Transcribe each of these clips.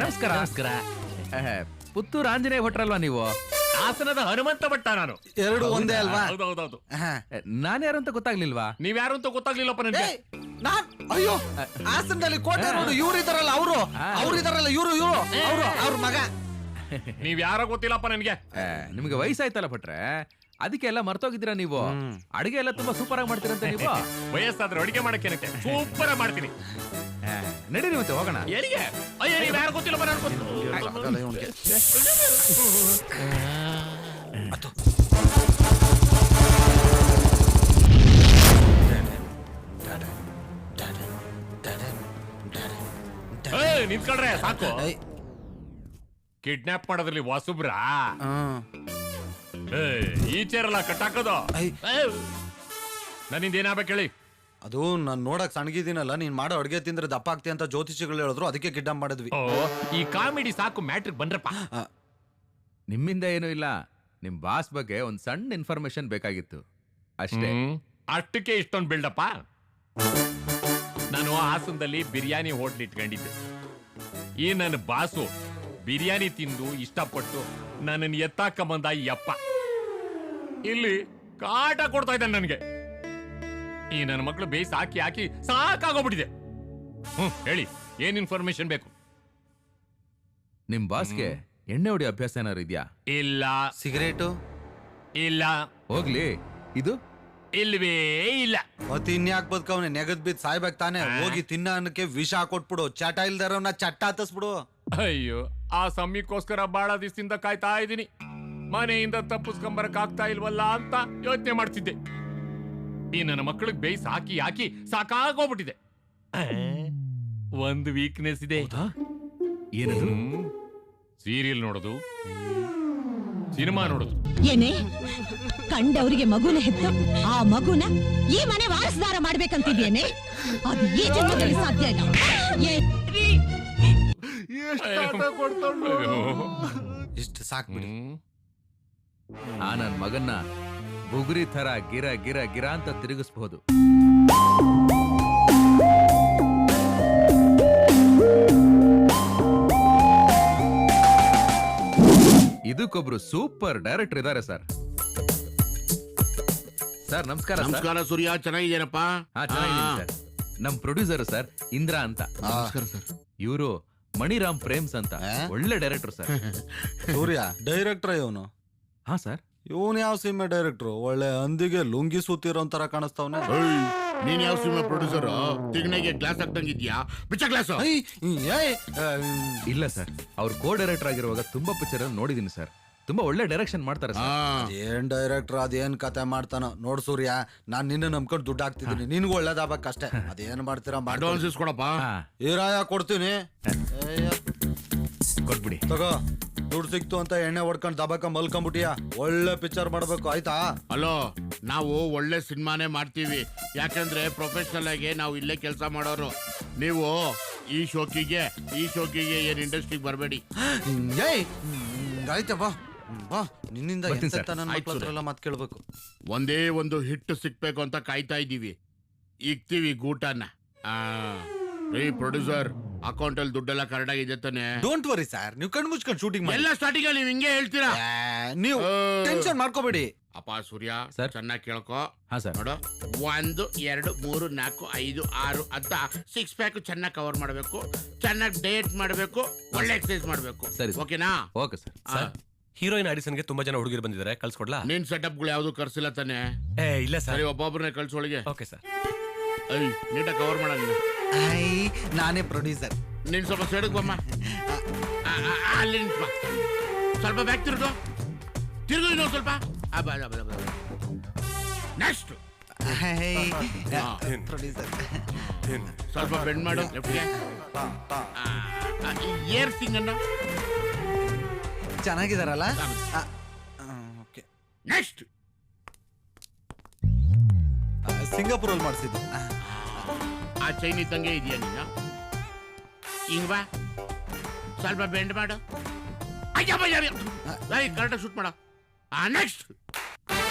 ನಮಸ್ಕಾರ. ನಮಸ್ಕಾರ. ಪುತ್ತೂರು ಆಂಜನೇಯ ಭಟ್ರಲ್ವಾ ನೀವು? ಹಾಸನದ ಹನುಮಂತ ಭಟ್ಟ ನಾನು. ಎರಡು ಒಂದೇ ಅಲ್ವಾ? ಹೌದೌದೌದು. ನಾನ್ಯಾರು ಅಂತ ಗೊತ್ತಾಗ್ಲಿಲ್ವಾ? ನೀವ್ಯಾರು ಅಂತ ಗೊತ್ತಾಗ್ಲಿಲ್ಲಪ್ಪ ನನಗೆ. ಅಯ್ಯೋ, ಹಾಸನದಲ್ಲಿ ಕೋಟೆ ರೋಡ್ ಇವ್ರು ಇದಾರಲ್ಲ, ಅವ್ರು ಇದಾರಲ್ಲ, ಇವ್ರು ಅವ್ರ ಮಗ. ನೀವ್ಯಾರೋ ಗೊತ್ತಿಲ್ಲಪ್ಪ ನನಗೆ. ನಿಮ್ಗೆ ವಯಸ್ಸಾಯ್ತಲ್ಲ ಭಟ್ರೆ, ಅದಕ್ಕೆ ಎಲ್ಲ ಮರ್ತೋಗಿದ್ದೀರಾ ನೀವು. ಅಡಿಗೆ ಎಲ್ಲ ತುಂಬಾ ಸೂಪರ್ ಆಗಿ ಮಾಡ್ತೀರಂತ ನೀವು. ವಯಸ್ಸಾದ್ರೆ ಅಡಿಗೆ ಮಾಡಕ್ಕೆ ಸೂಪರ್ ಆಗಿ ಮಾಡ್ತೀನಿ. ನಡೀರಿ ಮತ್ತೆ ಹೋಗೋಣ. ಎಲ್ಲಿಗೆ? ಅಯ್ಯ, ನೀವ್ಯಾರು ಗೊತ್ತಿಲ್ಲಪ್ಪ ನನಗೆ ಗೊತ್ತು. ನಿಂತ್ಕೊಳ್ರೆ ಸಾಕು. ಕಿಡ್ನಾಪ್ ಮಾಡೋದ್ರಲ್ಲಿ ವಾಸುಬ್ರ ಈ ಚೇರಲ್ಲ ಕಟ್ಟಾಕೋದು. ನನ್ನಿಂದ ಏನಾಗ್ಬೇಕು ಹೇಳಿ? ಅದು ನಾನ್ ನೋಡಕ್ ಸಣ್ಣಗಿದ್ದೀನಲ್ಲ, ನೀನ್ ಮಾಡೋ ಅಡ್ಗೆ ತಿಂದ್ರೆ ದಪ್ಪ ಆಗ್ತಿ ಅಂತ ಜ್ಯೋತಿಷಿಗಳು ಹೇಳಿದ್ರು, ಅದಕ್ಕೆ ಕಿಡ್ನಾಪ್ ಮಾಡಿದ್ವಿ. ಈ ಕಾಮಿಡಿ ಸಾಕು, ಮ್ಯಾಟ್ರಿಕ್ ಬಂದ್ರಪ್ಪ. ನಿಮ್ಮಿಂದ ಏನೂ ಇಲ್ಲ, ನಿಮ್ ಬಾಸ್ ಬಗ್ಗೆ ಒಂದ್ ಸಣ್ಣ ಇನ್ಫಾರ್ಮೇಶನ್ ಬೇಕಾಗಿತ್ತು ಅಷ್ಟೇ. ಅಷ್ಟಕ್ಕೆ ಇಷ್ಟೊಂದು ಬಿಲ್ಡಪ್ಪ. ನಾನು ಹಾಸನದಲ್ಲಿ ಬಿರಿಯಾನಿ ಹೋಟ್ಲ್ ಇಟ್ಕೊಂಡಿದ್ದೆ. ಈ ನನ್ನ ಬಾಸು ಬಿರಿಯಾನಿ ತಿಂದು ಇಷ್ಟಪಟ್ಟು ನನ್ನನ್ನು ಎತ್ತಾಕ ಬಂದ ಈ ಅಪ್ಪ ಇಲ್ಲಿ ಕಾಟ ಕೊಡ್ತಾ ಇದ್ದಾನೆ ನನಗೆ. ಈ ನನ್ನ ಮಕ್ಕಳು ಬೇಯಿಸಿ ಹಾಕಿ ಹಾಕಿ ಸಾಕಾಗೋಗ್ಬಿಟ್ಟಿದೆ. ಹೇಳಿ, ಏನ್ ಇನ್ಫಾರ್ಮೇಶನ್ ಬೇಕು? ನಿಮ್ ಬಾಸ್ಗೆ ಎಣ್ಣೆ ಹೊಡಿ ಅಭ್ಯಾಸ ಏನಾರು ಇದೆಯಾ? ಇಲ್ಲ. ಸಿಗರೇಟು? ಇಲ್ಲ. ಹೋಗ್ಲಿ, ಇದು ಇಲ್ವೇ ಇಲ್ಲ. ಮತ್ತೆ ಇನ್ಯಾಕ್ ಬದುಕವ್ನೆ? ನೆಗದ್ ಬಿದ್ದು ಸಾಯ್ಬೇಕು ತಾನೆ. ಹೋಗಿ ತಿನ್ನ ಅನ್ನಕ್ಕೆ ವಿಷ ಹಾಕೊಟ್ಬಿಡು, ಚಟ ಇಲ್ದಾರವ್ನ ಚಟ್ಟ ಹತ್ತಿಸ್ಬಿಡು. ಅಯ್ಯೋ, ಆ ಸಮಯಕ್ಕೋಸ್ಕರ ಬಹಳ ದಿವಸದಿಂದ ಕಾಯ್ತಾ ಇದ್ದೀನಿ. ಮನೆಯಿಂದ ತಪ್ಪಿಸ್ಕೊಂಬರಕ್ ಆಗ್ತಾ ಇಲ್ವಲ್ಲ ಅಂತ ಯೋಚನೆ ಮಾಡ್ತಿದ್ದೆ. ಈ ನನ್ನ ಮಕ್ಕಳಿಗೆ ಬೇಯಿಸಿ ಹಾಕಿ ಹಾಕಿ ಸಾಕಾಗೋಗ್ಬಿಟ್ಟಿದೆ. ಒಂದು ವೀಕ್ನೆಸ್ ಇದೆ. ಏನದು? ಸೀರಿಯಲ್ ನೋಡೋದು, ಸಿನಿಮಾ ನೋಡೋದು. ಏನೇ ಕಂಡವರಿಗೆ ಮಗುನ ಹೆತ್ತು ಆ ಮಗುನ ಈ ಮನೆ ವಾರಸದಾರ ಮಾಡ್ಬೇಕಂತಿದ್ಯೇನೆ? ಅದು ಈ ಜನ್ಮದಲ್ಲಿ ಸಾಧ್ಯ ಇಲ್ಲ. ಇಷ್ಟು ಸಾಕ್ಬಿಡಿ. ಆ ನನ್ ಮಗನ್ನ ಬುಗುರಿ ತರ ಗಿರ ಗಿರ ಗಿರ ಅಂತ ತಿರುಗಿಸಬಹುದು. ಇದಕ್ಕೊಬ್ರು ಸೂಪರ್ ಡೈರೆಕ್ಟರ್ ಇದ್ದಾರೆ ಸರ್. ಸರ್ ನಮಸ್ಕಾರ. ನಮಸ್ಕಾರ ಸೂರ್ಯ, ಚೆನ್ನಾಗಿದ್ದೇನಪ್ಪ? ಚೆನ್ನಾಗಿದ್ದೀನಿ ಸರ್. ನಮ್ ಪ್ರೊಡ್ಯೂಸರ್ ಸರ್ ಇಂದ್ರ ಅಂತ. ನಮಸ್ಕಾರ ಸರ್. ಇವರು ಮಣಿರಾಮ್ ಪ್ರೇಮ್ಸ್ ಅಂತ ಒಳ್ಳೆ ಡೈರೆಕ್ಟರ್ ಸರ್. ಸೂರ್ಯ ಡೈರೆಕ್ಟರ್ ಇವನು? ಹಾ ಸರ್. ಇವನ್ ಯಾವ ಸಿನಿಮಾ ಡೈರೆಕ್ಟ್ರು? ಒಳ್ಳೆ ಹಂದಿಗೆ ಲುಂಗಿ ಸೂತಿರೋ ತರ ಕಾಣಿಸ್ತಾವನೆ. ನೀನ್ ಯಾವ ಸಿನಿಮಾ ಪ್ರೊಡ್ಯೂಸರ್? ತಿಗಣೆಗೆ ಗ್ಲಾಸ್ ಹಾಕ್ತಂಗಿದ್ಯಾ? ಬಿಚ್ಚ ಗ್ಲಾಸ್. ಇಲ್ಲ ಸರ್, ಅವ್ರು ಕೋ ಡೈರೆಕ್ಟರ್ ಆಗಿರುವಾಗ ತುಂಬಾ ಪಿಕ್ಚರ್ ನೋಡಿದೀನಿ ಸರ್. ತುಂಬಾ ಒಳ್ಳೆ ಡೈರೆಕ್ಷನ್ ಮಾಡ್ತಾರೆ. ಏನ್ ಡೈರೆಕ್ಟರ್, ಅದೇನ್ ಕತೆ ಮಾಡ್ತಾನೋ ನೋಡ್ ಸೂರ್ಯ. ನಾನ್ ನಿನ್ನ ನಂಬ್ಕೊಂಡು ದುಡ್ಡು ಹಾಕ್ತಿದ್ದೀನಿ, ನಿನ್ಗೂ ಒಳ್ಳೇದಾಗಬೇಕಷ್ಟೇ. ಅದೇನ್ ಮಾಡ್ತೀರಾ ಅಡ್ವಾನ್ಸ್ ಕೊಡಪ್ಪ. ಈರಾಯ ಕೊಡ್ತೀನಿ, ಕೊಟ್ಬಿಡಿ. ತಗೋ. ದುಡ್ಡು ಸಿಕ್ತು ಅಂತ ಎಣ್ಣೆ ಹೊಡ್ಕೊಂಡು ದಬಾಕ ಮಲ್ಕೊಂಡ್ಬಿಟ್ಟಿಯಾ? ಒಳ್ಳೆ ಪಿಕ್ಚರ್ ಮಾಡ್ಬೇಕು, ಆಯ್ತಾ? ಅಲೋ, ನಾವು ಒಳ್ಳೆ ಸಿನಿಮಾನೇ ಮಾಡ್ತೀವಿ. ಯಾಕಂದ್ರೆ ಪ್ರೊಫೆಷನಲ್ ಆಗಿ ನಾವು ಇಲ್ಲೇ ಕೆಲಸ ಮಾಡೋರು. ನೀವು ಈ ಶೋಕಿಗೆ ಏನ್ ಇಂಡಸ್ಟ್ರಿಗೆ ಬರಬೇಡಿ. ಆಯ್ತಪ್ಪ, ಬಾ. ನಿನ್ನಿಂದ ನನ್ನ ಮಕ್ಳ ಹತ್ರ ಎಲ್ಲ ಮಾತು ಕೇಳ್ಬೇಕು. ಒಂದೇ ಒಂದು ಹಿಟ್ ಸಿಕ್ಬೇಕು ಅಂತ ಕಾಯ್ತಾ ಇದ್ದೀವಿ. ಇಕ್ತೀವಿ ಗೂಟನ. ಪ್ರೊಡ್ಯೂಸರ್, ಅಕೌಂಟ್ ಅಲ್ಲಿ ದುಡ್ಡೆಲ್ಲ ಕರೆಕ್ಟ್ ಆಗಿದೆ ತಾನೆ? ಡೋಂಟ್ ವರಿ ಸರ್, ನೀವು ಕಣ್ಣು ಮುಚ್ಕೊಂಡು ಶೂಟಿಂಗ್ ಮಾಡಿ. ಎಲ್ಲ ಸ್ಟಾರ್ಟಿಂಗ್ ಅಲ್ಲಿ ನೀವು ಹಿಂಗೆ ಹೇಳ್ತೀರಾ? ನೀವು ಟೆನ್ಷನ್ ಮಾಡ್ಕೋಬೇಡಿ. ಅಪ್ಪ ಸೂರ್ಯ, ಸರ್ ಚೆನ್ನಾಗಿ ಕೇಳ್ಕೊ. ಹಾ ಸರ್. ನೋಡು, 1 2 3 4 5 6 ಅಂತ 6 ಪ್ಯಾಕ್ ಚೆನ್ನಾಗಿ ಕವರ್ ಮಾಡಬೇಕು. ಚೆನ್ನಾಗಿ ಡಯಟ್ ಮಾಡಬೇಕು, ಒಳ್ಳೆ ಎಕ್ಸರ್ಸೈಸ್ ಮಾಡಬೇಕು. ಸರಿ, ಓಕೆನಾ? Okay sir. ಹೀರೋಯಿನ್ ಆಡಿಷನ್ಗೆ ತುಂಬಾ ಜನ ಹುಡುಗಿರು ಬಂದಿದ್ದಾರೆ, ಕಳ್ಸ್ಕೊಡ್ಲಾ? ನಿನ್ ಸೆಟಪ್ಗಳು ಯಾವ್ದು ಕರ್ಸಿಲ್ಲ ತಾನೆ? ಇಲ್ಲ ಸರ್. ಸರಿ, ಒಬ್ಬೊಬ್ಬರನ್ನ ಕಳ್ಸೊಳಗೆ. Okay sir. ನೀಟಾಗಿ ಕವರ್ ಮಾಡೋಣ. ನಾನೇ ಪ್ರೊಡ್ಯೂಸರ್. ನೀನ್ ಸ್ವಲ್ಪ ಸೈಡ್ಗೆ ಬಮ್ಮ. ಅಲ್ಲಿ ನಿಂತ್ಕೊ. ಸ್ವಲ್ಪ ಬ್ಯಾಕ್ ತಿರುಗು ಇನ್ನೊಂದು ಸ್ವಲ್ಪ. Next producer. ಸ್ವಲ್ಪ ಬೆಂಡ್ ಮಾಡು ಲೆಫ್ಟ್ಗೆ. ಏರ್ ಸಿಂಗ್ ಅನ್ನ ಚೆನ್ನಾಗಿದಾರಲ್ಲ? ನೆಕ್ಸ್ಟ್ ಸಿಂಗಾಪುರ್ ಅಲ್ಲಿ ಮಾಡಿಸಿದ್ದು. ಆ ಚೈನ್ ಇದ್ದಂಗೆ ಇದೆಯಾ ನೀನು? ಹಿಂಗ್ ಬಾ, ಸ್ವಲ್ಪ ಬೆಂಡ್ ಮಾಡು. ಕರೆಕ್ಟಾಗಿ ಶೂಟ್ ಮಾಡ. ನೆಕ್ಸ್ಟ್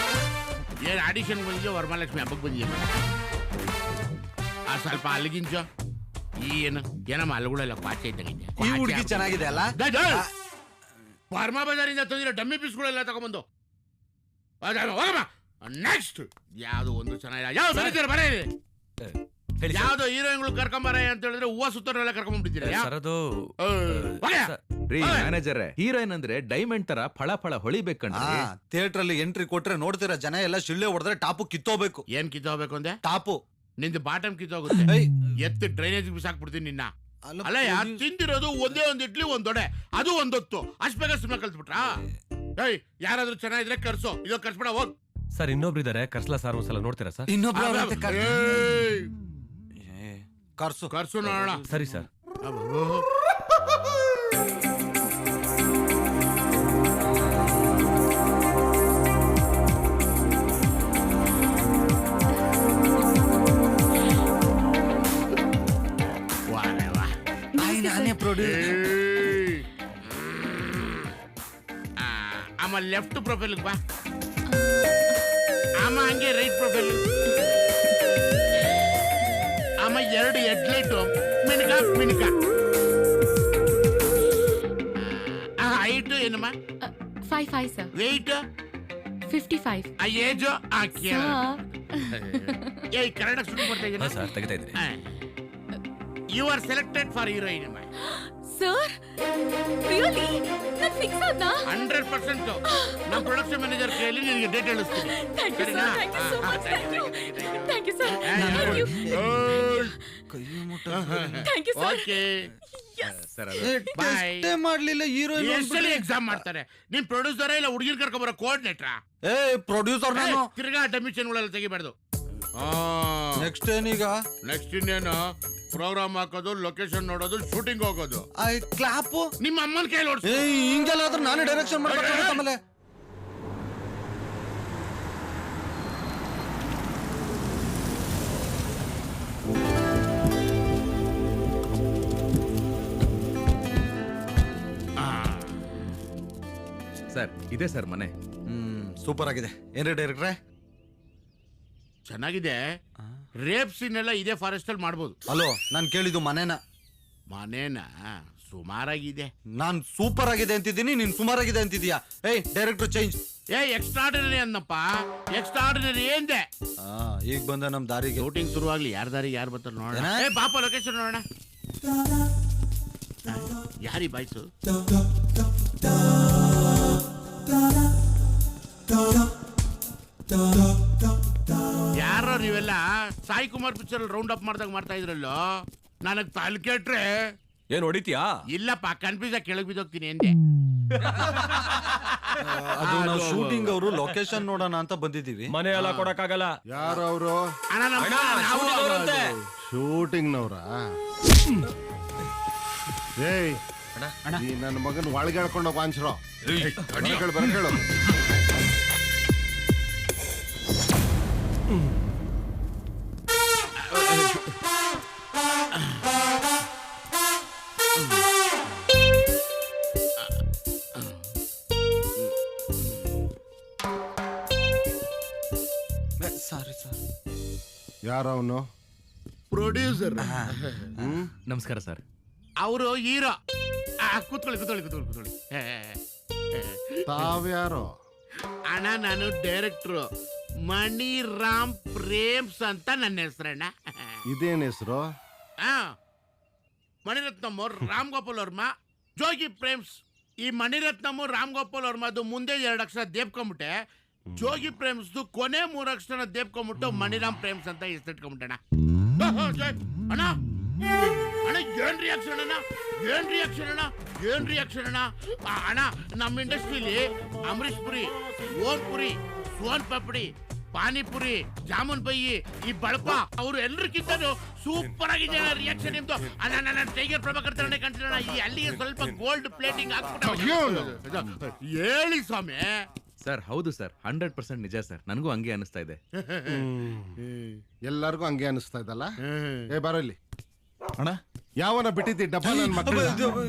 ಏನ್ ಆಡಿಷನ್ ಬಂದಿದ್ಯೋ ವರಮಹಾಲಕ್ಷ್ಮಿ ಹಬ್ಬಕ್ಕೆ ಬಂದಿದ್ಯಾ? ಸ್ವಲ್ಪ ಅಲ್ಲಿಗಿಂಚು ಏನು ಏನಮ್ಮ ಅಲ್ಲುಗಳೆಲ್ಲ ಪಾಚೆ ಇದ್ದಂಗೆ ಈ ಹುಡುಗಿ ಚೆನ್ನಾಗಿದೆ ಅಲ್ಲ? ವರ್ಮಾ ಬಜಾರಿಂದ ತಂದಿರೋ ಡಮ್ಮಿ ಪೀಸ್ಗಳೆಲ್ಲ ತಗೊಂಬಂದು ಹೋಗಮ್ಮ. ನೆಕ್ಸ್ಟ್ ಯಾವ್ದು ಒಂದು ಚೆನ್ನಾಗಿಲ್ಲ. ಯಾವ ಬರೀತೀರ ಬರೀ ಹೇಳಿ ಸರ್. ಯಾವ್ದು ಹೀರೋಯಿನ್ಗಳು ಕರ್ಕೊಂಬಾರ ಅಂತ ಹೇಳಿದ್ರೆ ಹೂವ ಸುತ್ತೋರೆಲ್ಲ ಕರ್ಕೊಂಡ್ಬಿಟ್ಟಿದ್ದೀರಾ? ಸರ್ ಅದು ರೀ ಮ್ಯಾನೇಜರ್, ಹೀರೋಯಿನ್ ಅಂದ್ರೆ ಡೈಮಂಡ್ ತರ ಫಳ ಫಳ ಹೊಳಿಬೇಕಂಡ್ರಿ. ಥಿಯೇಟರ್ ಅಲ್ಲಿ ಎಂಟ್ರಿ ಕೊಟ್ರೆ ನೋಡ್ತೀರಾ ಜನ ಎಲ್ಲ ಶಿಳ್ಳೆ ಹೊಡೆದ್ರೆ ಟಾಪು ಕಿತ್ತೋಬೇಕು. ಏನ್ ಕಿತ್ತೋಗ್ಬೇಕು ಅಂದೆ? ಟಾಪು ನಿಂದು ಬಾಟಮ್ ಕಿತ್ತೋಗುತ್ತೆ. ಏಯ್. ಎತ್ತು ಡ್ರೈನೇಜ್ ಬಿಸಾಕ್ಬಿಡ್ತೀನಿ ನಿನ್ನ. ಅಲ್ಲ ಯಾರು ತಿಂದಿರೋದು ಒಂದೇ ಒಂದ್ ಇಡ್ಲಿ ಒಂದ್ ದೊಡೆ, ಅದು ಒಂದೊತ್ತು. ಅಷ್ಟ್ ಬೇಗ ಸುಮ್ಮನೆ ಕಲ್ತ್ಬಿಟ್ರಾ? ಏಯ್ ಯಾರಾದ್ರೂ ಚೆನ್ನಾಗಿದ್ರೆ ಕರ್ಸೋ, ಇದೋ ಕರ್ಸ್ಬಿಡ ಹೋಗ್. ಸರ್ ಇನ್ನೊಬ್ರು ಇದಾರೆ, ಕರ್ಸ್ಲಾ ಸಾರ್ ಒಂದ್ಸಲ ನೋಡ್ತೀರಾ ಸರ್? ಏಯ್, ಕರ್ಸು ಕರ್ಸು ನೋಡೋಣ. ಸರಿ ಸರ್. ನಾನೇ ಪ್ರೊಡ್ಯೂಸ್. ಏಯ್. ಅಮ್ಮ ಲೆಫ್ಟ್ ಪ್ರೊಫೈಲ್ ಬಾ. ಅಮ್ಮ ಹಂಗೆ ರೈಟ್ ಪ್ರೊಫೈಲ್. ಅಮ್ಮ ಎರಡು ಹೆಡ್ಲೈಟ್ ಮಿನ್ಕ ಮಿನ್ಕ. ಹೈಟ್ ಏನಮ್ಮ? 5'5" sir. ವೆಯ್ಟ್? 55. ಆ ಏಜು? Sir. ಏಯ್ ಕರೆಕ್ಟಾಗಿ ಸುಟ್ಟು ಕೊಡ್ತಾ ಹಾ ಇದ್ದೀನಿ. ಸರ್ ತೆಗಿತಾ ಇದ್ದೀನಿ. You are selected for heroine ಅಮ್ಮ. Sir? Really? ನಾನ್ ಫಿಕ್ಸ್ ಆದ್ನಾ? 100%. ನಮ್ಮ ಪ್ರೊಡಕ್ಷನ್ ಮ್ಯಾನೇಜರ್ ಕೈಯಲ್ಲಿ ನಿನಗೆ ಡೇಟ್ ಹೇಳಿಸ್ತೀನಿ. Thank you, sir. Thank you so much. Thank you. Thank you, sir. Thank you. Thank you, sir. Okay. Sir ಟೆಸ್ಟೇ ಮಾಡ್ಲಿಲ್ಲ ಹೀರೋಯಿನ್. ಎಷ್ಟಲ್ಲಿ ಎಕ್ಸಾಮ್ ಮಾಡ್ತಾರೆ? ನೀನ್ ಪ್ರೊಡ್ಯೂಸರ್ ಇಲ್ಲ ಹುಡುಗಿರ್ ಕರ್ಕೊಂಬರೋ ಕೋಆರ್ಡಿನೇಟ್ರಾ? ಏ ಪ್ರೊಡ್ಯೂಸರ್ ನಾನು. ತಿರ್ಗಾ ಡಮಿಷನ್ಗಳೆಲ್ಲ ತೆಗಿಬಾರ್ದು. ನೆಕ್ಸ್ಟ್ ಏನೀಗ? ನೆಕ್ಸ್ಟ್ ಇನ್ನೇನು ಪ್ರೋಗ್ರಾಮ್ ಹಾಕೋದು, ಲೊಕೇಶನ್ ನೋಡೋದು, ಶೂಟಿಂಗ್ ಹೋಗೋದು. ಕ್ಲಾಪು ನಿಮ್ಮ ಅಮ್ಮನ ಕೈಲಿ ಓಡಿಸ್. ಏ ಹಿಂಗೆಲ್ಲ ಆದ್ರೆ ನಾನೇ ಡೈರೆಕ್ಷನ್ ಮಾಡ್ಬೇಕಾಗುತ್ತೆ ಆಮೇಲೆ. ಸರ್ ಇದೆ ಸರ್ ಮನೆ. ಸೂಪರ್ ಆಗಿದೆ. ಏನ್ರಿ ಡೈರೆಕ್ಟ್ರೆ? ಚೆನ್ನಾಗಿದೆ. ರೇಪ್ ಸೀನ್ ಎಲ್ಲ ಇದೇ ಫಾರೆಸ್ಟ್ ಅಲ್ಲಿ ಮಾಡ್ಬೋದು. ಹಲೋ, ನಾನ್ ಕೇಳಿದ್ದು ಮನೇನ. ಮನೇನ ಸುಮಾರಾಗಿದೆ. ನಾನ್ ಸೂಪರ್ ಆಗಿದೆ ಅಂತಿದ್ದೀನಿ, ನೀನ್ ಸುಮಾರಾಗಿದೆ ಅಂತಿದ್ಯಾ? ಏಯ್ ಡೈರೆಕ್ಟರ್ ಚೇಂಜ್. ಏ ಎಕ್ಸ್ಟ್ರಾರ್ಡಿನರಿ ಅನ್ನಪ್ಪ. ಎಕ್ಸ್ಟ್ರಾರ್ಡಿನರಿ ಏನ್ದೆ? ಈಗ ಬಂದ ನಮ್ ದಾರಿಗೆ. ಶೂಟಿಂಗ್ ಶುರುವಾಗ್ಲಿ. ಯಾರ ದಾರಿಗೆ ಯಾರು ಬರ್ತಾರೆ ನೋಡೋಣ. ಏನ? ಏ ಪಾಪ ಲೊಕೇಶನ್ ನೋಡೋಣ. ಯಾರಿ ಬಾಯ್ಸು? ಯಾರೋ ನೀವೆಲ್ಲ Sai Kumar picture round up ಮಾಡ್ದಾಗ ಮಾಡ್ತಾ ಇದ್ರಲ್ಲೋ. ನನಗ್ ತಲೆ ಕೆಟ್ರೆ ಏನ್ ಹೊಡಿತೀಯಾ? ಇಲ್ಲಪ್ಪ, ಕನ್ಫ್ಯೂಸ್ ಆಗಿ ಕೆಳಗ್ ಬಿದ್ದೋಗ್ತೀನಿ ಎಂದೆ. ಅದು ನಾವು ಶೂಟಿಂಗ್ ಅವರು ಲೊಕೇಶನ್ ನೋಡೋಣ ಅಂತ ಬಂದಿದ್ದೀವಿ. ಮನೆ ಎಲ್ಲ ಕೊಡಕ್ಕಾಗಲ್ಲ. ಯಾರು ಅವರು? ಅಣ್ಣ ಶೂಟಿಂಗ್ ನವ್ರ? ಏಯ್ ಈ ನನ್ನ ಮಗನ್ ಒಳಗೆ ಹೇಳ್ಕೊಂಡು ವಾಂಚ್ರೋ. ಬರಕೇಳು. Sorry sir. ಯಾರು ಅವನು? ಪ್ರೊಡ್ಯೂಸರ್. ನಮಸ್ಕಾರ ಸರ್. ಅವರು ಹೀರೋ. ಕೂತ್ಕೊಳ್ಳಿ ಕೂತ್ಕೊಳ್ಳಿ ಕೂತ್ಕೊಳ್ಳಿ ಕೂತ್ಕೊಳ್ಳಿ. ತಾವ್ಯಾರೋ? ಅಣ್ಣ ನಾನು ಡೈರೆಕ್ಟ್ರು ಮಣಿರಾಮ್ ಪ್ರೇಮ್ಸ್ ಅಂತ ನನ್ನ ಹೆಸರಣ್ಣ. ಇದೇನ್ ಹೆಸರು? ಮಣಿರತ್ನಮ್ ರಾಮ್ ಗೋಪಾಲ್ ವರ್ಮ, ಜೋಗಿ ಪ್ರೇಮ್ಸ್. ಈ ಮಣಿರತ್ನಮ್ ರಾಮ್ ಗೋಪಾಲ್ ವರ್ಮದು ಮುಂದೆ 2 ಅಕ್ಷರ ದೇಬ್ಕೊಂಬಿಟ್ಟೆ. ಜೋಗಿ ಪ್ರೇಮ್ಸ್ ಕೊನೆ 3 ಅಕ್ಷರ ದೇಬ್ಕೊಂಬಿಟ್ಟು ಮಣಿರಾಮ್ ಪ್ರೇಮ್ಸ್ ಅಂತ ಹೆಸರಿಟ್ಕೊಂಬಿಟ್ಟಣ. ಅಣ್ಣ ಅಣ್ಣ ಏನ್ ರಿಯಾಕ್ಷನ್ ಅಣ್ಣ? ಏನ್ ರಿಯಾಕ್ಷನ್ ಅಣ್ಣ? ಏನ್ ರಿಯಾಕ್ಷನ್ ಅಣ್ಣ? ಅಣ್ಣ ನಮ್ಮ ಇಂಡಸ್ಟ್ರಿಲಿ ಅಮರೀಶ್ ಪುರಿ, ಓಂ ಪುರಿ, ಸೋನ್ ಪಾಪಡಿ, ಪಾನಿಪುರಿ, ಜಾಮೂನ್ ಬೈಯಿ, ಈ ಬಳಪ ಅವರು ಎಲ್ಲರಿಗಿಂತನೂ ಸೂಪರ್ ಆಗಿದೆ ರಿಯಾಕ್ಷನ್ ನಿಮ್ದು. ಅಣ್ಣ ನನ್ನ ಟೈಗರ್ ಪ್ರಭಾಕರ್ ತರನೇ ಕಾಣ್ತಿರೋಣ. ಈ ಅಲ್ಲಿಗೆ ಸ್ವಲ್ಪ ಗೋಲ್ಡ್ ಪ್ಲೇಟಿಂಗ್ ಹಾಕ್ಬಿಟ್ಟು ಹೇಳಿ ಸ್ವಾಮಿ. ಸರ್ ಹೌದು ಸರ್, 100% ನಿಜ ಸರ್. ನನಗೂ ಹಂಗೆ ಅನಿಸ್ತಾ ಇದೆ. ಎಲ್ಲರಿಗೂ ಹಂಗೆ ಅನಿಸ್ತಾ ಇದ್ದಲ್ಲ? ಏ ಬರಲಿ ಅಣ್ಣ. ಯಾವನ ಬಿಟ್ಟಿದ್ದಿ ಡಬ್ಬ ನನ್ನ ಮಕ್ಕಳು?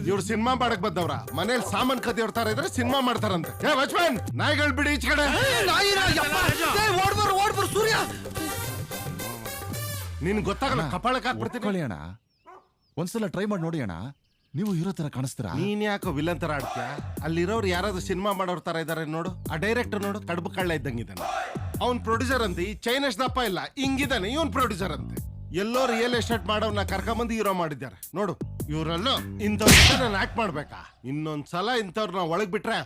ಇವ್ರು ಸಿನಿಮಾ ಮಾಡಕ್ ಬಂದವ್ರ. ಮನೇಲಿ ಸಾಮಾನ್ ಕದಿ ಹೊಡ್ತಾರ ಇದ್ರೆ ಸಿನಿಮಾ ಮಾಡ್ತಾರಂತೆ. ಏ ವಾಚ್ಮನ್, ನಾಯಿಗಳು ಬಿಡಿ ಈಚೆ ಕಡೆ. ಓಡ್ಬಾರು ಸೂರ್ಯ. ನಿನ್ ಗೊತ್ತಾಗಲ್ಲ ಕಪಾಳಕ್ಕೆ ಹಾಕ್ಬಿಡ್ತೀನಿ. ಒಪ್ಕೊಳ್ಳಿ ಅಣ್ಣ, ಒಂದ್ಸಲ ಟ್ರೈ ಮಾಡಿ ನೋಡಿ ಅಣ್ಣ, ನೀವು ಹೀರೋ ತರ ಕಾಣಿಸ್ತೀರಾ. ನೀನ್ ಯಾಕೋ ವಿಲನ್ ತರ ಆಡ್ತೀಯ? ಅಲ್ಲಿರೋರು ಯಾರಾದ್ರೂ ಸಿನಿಮಾ ಮಾಡೋರ್ ತರ ಇದಾರೆ ನೋಡು. ಆ ಡೈರೆಕ್ಟರ್ ನೋಡು, ಕಡುಬು ಕಳ್ಳ ಇದ್ದಂಗಿದ್ದಾನೆ. ಅವ್ನ್ ಪ್ರೊಡ್ಯೂಸರ್ ಅಂತೆ, ಈ ಚೈನೀಸ್ ದಪ್ಪ ಇಲ್ಲ ಹಿಂಗಿದ್ದಾನೆ, ಇವನ್ ಪ್ರೊಡ್ಯೂಸರ್ ಅಂತೆ. ಎಲ್ಲೋ ರಿಯಲ್ ಎಸ್ಟೇಟ್ ಮಾಡೋನ್ನ ಕರ್ಕೊಂಬಂದು ಹೀರೋ ಮಾಡಿದ್ದಾರೆ ನೋಡು. ಇವರೆಲ್ಲ ಇಂಥವ್ರ ನಾನು ಆಕ್ಟ್ ಮಾಡ್ಬೇಕಾ? ಇನ್ನೊಂದ್ಸಲ ಇಂಥವ್ರನ್ನ ಒಳಗ್ ಬಿಟ್ರೆ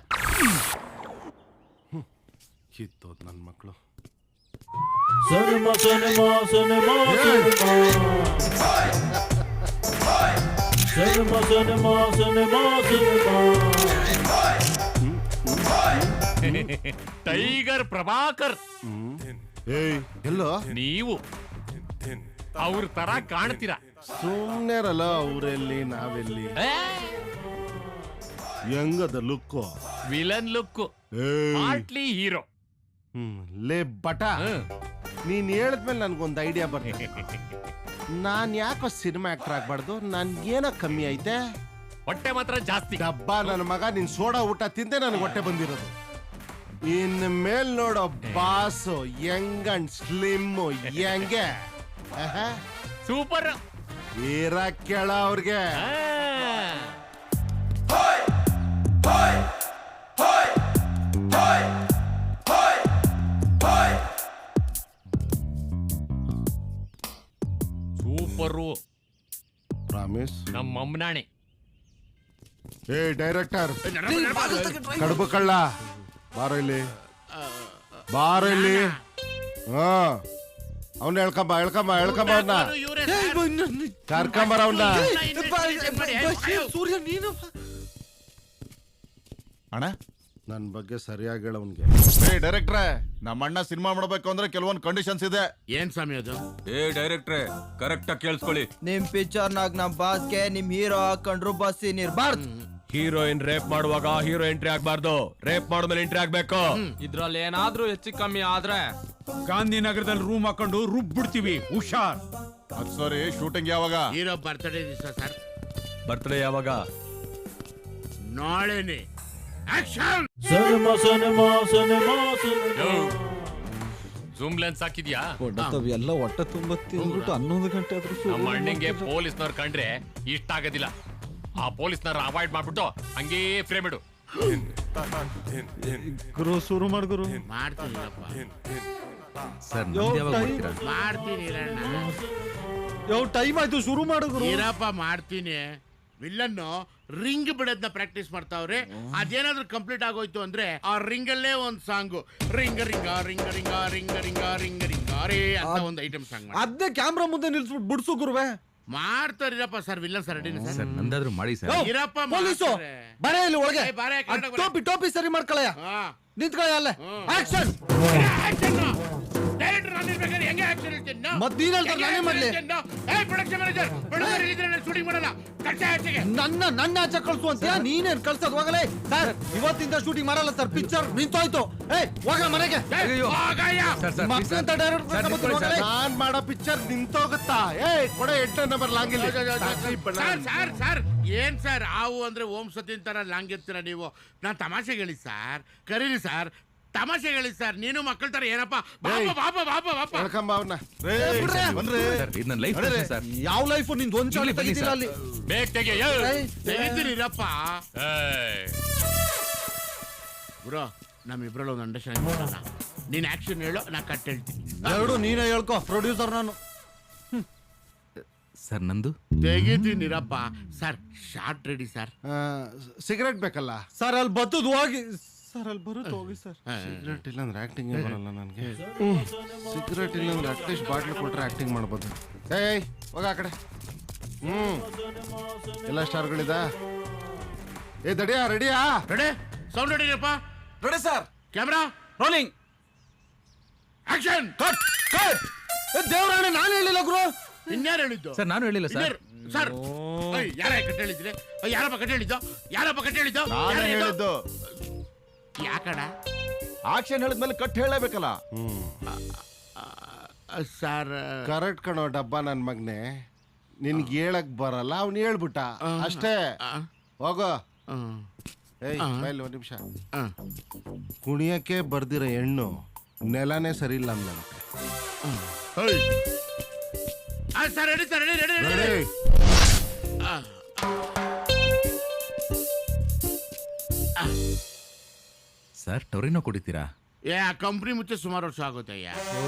ಕಿತ್ತೋದ್ ನನ್ ಮಕ್ಳು. ಟೈಗರ್ ಪ್ರಭಾಕರ್ ಏಯ್ ಎಲ್ಲೋ ನೀವು ಅವ್ರ ತರ ಕಾಣ್ತೀರಾ. ಸುಮ್ನೆರಲ್ಲ, ಅವ್ರೆಲ್ಲಿ ನಾವೆಲ್ಲಿ? ಹೆಂಗದ look? Villain look, partly hero. ಲೇ ಬಟ, ನೀನ್ ಹೇಳಿದ್ಮೇಲೆ ನನ್ಗೊಂದು ಐಡಿಯಾ ಬರ್ತದೆ. ನಾನ್ ಯಾಕೋ ಸಿನಿಮಾ ಆಕ್ಟರ್ ಆಗ್ಬಾರ್ದು? ನನ್ಗೇನೋ ಕಮ್ಮಿ ಐತೆ. ಹೊಟ್ಟೆ ಮಾತ್ರ ಜಾಸ್ತಿ. ಡಬ್ಬ ನನ್ನ ಮಗ, ನಿನ್ ಸೋಡಾ ಊಟ ತಿಂದೆ ನನಗೆ ಹೊಟ್ಟೆ ಬಂದಿರೋದು. ಇನ್ ಮೇಲ್ ನೋಡೋ ಬಾಸು ಯಂಗ್ ಅಂಡ್ ಸ್ಲಿಮ್ ಹೆಂಗೆ ಸೂಪರ್ ಇರ ಕೇಳ ಅವ್ರಿಗೆ. Super promise. ನಮ್ಮ ಅಮ್ಮನಾಣೆ. ಏ ಡೈರೆಕ್ಟರ್, ಕಡುಬು ಕಳ್ಳ ಬಾರೋ ಇಲ್ಲಿ, ಬಾರೋ ಇಲ್ಲಿ. ಹಾ, ಅವ್ನ ಹೇಳ್ಕೊಂಬ ಹೇಳ್ಕೊಂಬ ಹೇಳ್ಕೊಂಬ, ಅವ್ನ ಕರ್ಕೊಂಬರ ಅವ್ನ. ಸೂರ್ಯ ನೀನು ಅಣ್ಣ ನನ್ ಬಗ್ಗೆ ಸರಿಯಾಗಿ ಹೇಳ ಅವ್ನ್ಗೆ. ಏ ಡೈರೆಕ್ಟ್ರೆ, ನಮ್ಮ ಅಣ್ಣ ಸಿನಿಮಾ ಮಾಡಬೇಕು ಅಂದ್ರೆ ಕೆಲವೊಂದು ಕಂಡೀಷನ್ಸ್ ಇದೆ. ಏನ್ ಸಮಯ ಅದು? ಏ ಡೈರೆಕ್ಟ್ರೆ, ಕರೆಕ್ಟ್ ಆಗಿ ಕೇಳಿಸ್ಕೊಳ್ಳಿ. ನಿಮ್ ಪಿಕ್ಚರ್ ನಾಗ ನಮ್ ಬಾಸ್ಗೆ ನಿಮ್ ಹೀರೋ ಹಾಕೊಂಡ್ರು ಬಸ್ ಇರ್ಬಾರ್ದು. ಹೀರೋಯಿನ್ ರೇಪ್ ಮಾಡುವಾಗ ಹೀರೋ ಎಂಟ್ರಿ ಆಗ್ಬಾರ್ದು, ರೇಪ್ ಮಾಡಿದ್ಮೇಲೆ ಎಂಟ್ರಿ ಆಗ್ಬೇಕು. ಇದ್ರಲ್ಲಿ ಏನಾದ್ರೂ ಹೆಚ್ಚು ಕಮ್ಮಿ ಆದ್ರೆ ಗಾಂಧಿನಗರದಲ್ಲಿ ರೂಮ್ ಹಾಕೊಂಡು ರುಬ್ಬಿಡ್ತೀವಿ, ಹುಷಾರ್. ಅದ್ ಸರಿ, ಶೂಟಿಂಗ್ ಯಾವಾಗ? ಹೀರೋ ಬರ್ತ್ಡೇ ದಿವಸ ಸರ್. ಬರ್ತ್ಡೇ ಯಾವಾಗ? ನಾಳೆನೆ. ಆಕ್ಷನ್! ಜೂಮ್ ಲೆನ್ಸ್ ಹಾಕಿದ್ಯಾ? ಎಲ್ಲ ಹೊಟ್ಟೆ ತುಂಬ ತಿಂದ್ಬಿಟ್ಟು 11 ಗಂಟೆ ಆದ್ರೂ ನಮ್ಮ ಅಣ್ಣಂಗೆ ಪೊಲೀಸ್ನವ್ರು ಕಂಡ್ರೆ ಇಷ್ಟ ಆಗೋದಿಲ್ಲ. ಆ ಪೊಲೀಸ್ನವ್ರ ಅವಾಯ್ಡ್ ಮಾಡ್ಬಿಟ್ಟು ಹಂಗೇ ಫ್ರೇಮ್ ಇಡು. ಗುರು ಶುರು ಮಾಡ್ ಗುರು. ಮಾಡ್ತೀನಿರಪ್ಪ, ಸರ್ ನಮ್ದು ಯಾವಾಗ ಬರ್ತೀರಾ? ಮಾಡ್ತೀನಿ ಇರಣ್ಣ. ಯಾವ ಟೈಮ್ ಆಯ್ತು, ಶುರು ಮಾಡು ಗುರು. ಇರಪ್ಪ ಮಾಡ್ತೀನಿ. ವಿಲ್ಲನ್ನು ರಿಂಗ್ ಬಿಡೋದನ್ನ ಪ್ರಾಕ್ಟೀಸ್ ಮಾಡ್ತಾವ್ರೆ. ಅದೇನಾದ್ರೂ ಕಂಪ್ಲೀಟ್ ಆಗೋಯ್ತು ಅಂದ್ರೆ ಆ ರಿಂಗ್ ಅಲ್ಲೇ ಒಂದ್ song, ring a ring a ring a ring a ring a ring a ring a ring a ರೇ ಅಂತ ಒಂದು ಐಟಮ್ ಸಾಂಗ್ ಅದೇ ಕ್ಯಾಮ್ರಾ ಮುಂದೆ ನಿಲ್ಸ್ಬಿಟ್ಟು ಬಿಡ್ಸು ಗುರುವೆ. ಮಾಡ್ತಾರಿರಪ್ಪ sir. Villain sir ready sir ನಂದಾದ್ರೂ ಮಾಡಿ ಸರ್. ಇರಪ್ಪ ಪೊಲೀಸು ಮಾಡ್ತಾರೆ. ಬರೇ ಇಲ್ಲಿ ಒಳಗೆ. ಏ, ಬಾರೆ, ಆ ಕನ್ನಡ ಟೋಪಿ ಟೋಪಿ ಸರಿ ಮಾಡ್ಕೊಳ್ಳಯ್ಯ, ಹಾ. ನಿಂತ್ಕೊಳ್ಳಯ್ಯ ಅಲ್ಲೇ. ಆಕ್ಷನ್. ಡೈರೆಕ್ಟರ್ ನಾನು ಇರ್ಬೇಕಾದ್ರೆ ಹೆಂಗೆ ಆಕ್ಷನ್ ಹೇಳ್ತೀನಿ? ಮತ್ತ್ ನೀನ್ ಹೇಳ್ತಾರೆ ನಾನೇ ಮಾಡ್ಲಿ? ಏ ಪ್ರೊಡಕ್ಷನ್ ಮ್ಯಾನೇಜರ್, ಪ್ರೊಡ್ಯೂಸರ್ ಇದ್ರೆ ಶೂಟಿಂಗ್ ಮಾಡಲ್ಲ. ಕಚ್ಚಾ ಆಚೆಗೆ. ನನ್ನ ಆಚೆ ಕಳ್ಸು ಅಂತೀಯ? ನೀನೇನ್ ಕಳ್ಸೋದ್? ಹೋಗಲೇ ಸರ್, ಇವತ್ತಿಂದ ಶೂಟಿಂಗ್ ಮಾಡಲ್ಲ ಸರ್, ಪಿಕ್ಚರ್ ನಿಂತೋಯ್ತು. ಏ ಹೋಗ ಮನೆಗೆ. ಹೋಗಯ್ಯ. ಸರ್ ಸರ್ please ಮಕ್ಕಳಂತ ಡೈರೆಕ್ಟ್ ಸರ್, ನಿಂತ್ಕೊಳ್ಳಿ ಸರ್. ನಾನ್ ಮಾಡೋ ಪಿಕ್ಚರ್ ನಿಂತೋಗುತ್ತಾ? ಏ ಕೊಡ 8 ನಂಬರ್ ಲಾಂಗಿಲ್ಲ. ಸರ್ ಸರ್ ಸರ್ ಏನ್ ಸರ್ ಆವು ಅಂದ್ರೆ ಓಂ ಸತಿನ್ ತರ ಲಾಂಗ್ ಎತ್ತೀರ ನೀವು? ನಾನ್ ತಮಾಷೆಗೆ ಹೇಳಿ ಸರ್, ಕರೀರಿ ಸರ್, ತಮಾಷೆಗೆ ಹೇಳಿ ಸರ್. ನೀನು ಮಕ್ಕಳ ತರ ಏನಪ್ಪ ಬಾಪ ಬಾಪ ಬಾಪ ಬಾಪ ಹೇಳ್ಕೊಂಬ ಅವ್ನ. ಬನ್ರಿ ಸರ್ ಇದು ನನ್ನ ಲೈಫ್ ಸರ್. ಯಾವ ಲೈಫ್ ನಿಂದು ಒಂದ್ ಚಾಳಿ ಬನ್ನಿ ತೆಗಿತಿಲ್ಲ ಸರ್. ಅಲ್ಲಿ. ಬೇಗ ತೆಗೆಯ. ತೆಗಿತೀನಿರಪ್ಪ. ಬ್ರೋ ನಮ್ಮಿಬ್ರಲ್ಲಿ ಒಂದು ಅಂಡರ್ಸ್ಟ್ಯಾಂಡಿಂಗ್ ಮಾಡೋಣ. ನೀನ್ ಆಕ್ಷನ್ ಹೇಳು, ನಾ ಕಟ್ ಹೇಳ್ತೀನಿ. ಎರಡು ನೀನೇ ಹೇಳ್ಕೊ, ಪ್ರೊಡ್ಯೂಸರ್ ನಾನು. ಸರ್ ನಂದು ತೆಗಿತೀನಿರಪ್ಪ. Sir shot ready sir. Cigarette ಬೇಕಲ್ಲ? ಸರ್ ಅಲ್ಲಿ ಬತ್ತದ ಹೋಗಿ ಸರ್, ಅಲ್ಲಿ ಬರುತ್ತೆ ಹೋಗಿ ಸರ್. ಸಿಗರೇಟ್ ಇಲ್ಲ ಅಂದ್ರೆ ಆಕ್ಟಿಂಗ್ ಬರಲ್ಲ ನನಗೆ. ಸಿಗರೇಟ್ ಇಲ್ಲ ಅಂದ್ರೆ ಅಟ್ಲೀಸ್ಟ್ ಬಾಟ್ಲ್ ಕೊಟ್ರೆ ಆಕ್ಟಿಂಗ್ ಮಾಡ್ಬೋದು. ಏಯ್ ಹೋಗ ಆ ಕಡೆ. ಎಲ್ಲ ಸ್ಟಾರ್ಗಳಿದ. ಏ ದಡಿಯಾ, ರೆಡಿಯಾ? ರೆಡಿ? ಸೌಂಡ್ ರೆಡಿರಪ್ಪ. Ready sir. Camera rolling. Action. Cut cut. ದೇವರಾಣೆ ನಾನು ಹೇಳಿಲ್ಲ ಗುರು. ಇನ್ಯಾರು ಹೇಳಿದ್ದು? ಸರ್ ನಾನು ಹೇಳಿಲ್ಲ ಸರ್. ಸರ್ ಯಾರ ಕಟ್ ಹೇಳಿದ್ರೆ? ಯಾರಪ್ಪ ಕಟ್ ಹೇಳಿದ್ದು? ಯಾರಪ್ಪ ಕಟ್ ಹೇಳಿದ್ದು? ನಾನೇ ಹೇಳಿದ್ದು. ಯಾಕಡ ಆಕ್ಷನ್ ಹೇಳಿದ್ಮೇಲೆ ಕಟ್ ಹೇಳಬೇಕಲ್ಲ. ಸರ್ ಕರೆಕ್ಟ್ ಕಣೋ ಡಬ್ಬ ನನ್ ಮಗ್ನೆ. ನಿನ್ಗೆ ಹೇಳಕ್ ಬರಲ್ಲ, ಅವ್ನು ಹೇಳ್ಬಿಟ್ಟ ಅಷ್ಟೇ. ಹೋಗೋ. ಏಯ್ ಬಾಯ್ಲಿ ಒಂದ್ ನಿಮಿಷ. ಕುಣಿಯಕ್ಕೆ ಬರ್ದಿರೋ ಹೆಣ್ಣು ನೆಲನೇ ಸರಿ ಇಲ್ಲ ಅಂದಂತೆ. Sir ready sir ready ready ready ready. Sir Torino ಕುಡಿತೀರಾ? ಏ ಆ ಕಂಪ್ನಿ ಮುಚ್ಚೆ ಸುಮಾರು ವರ್ಷ ಆಗುತ್ತಯ್ಯ.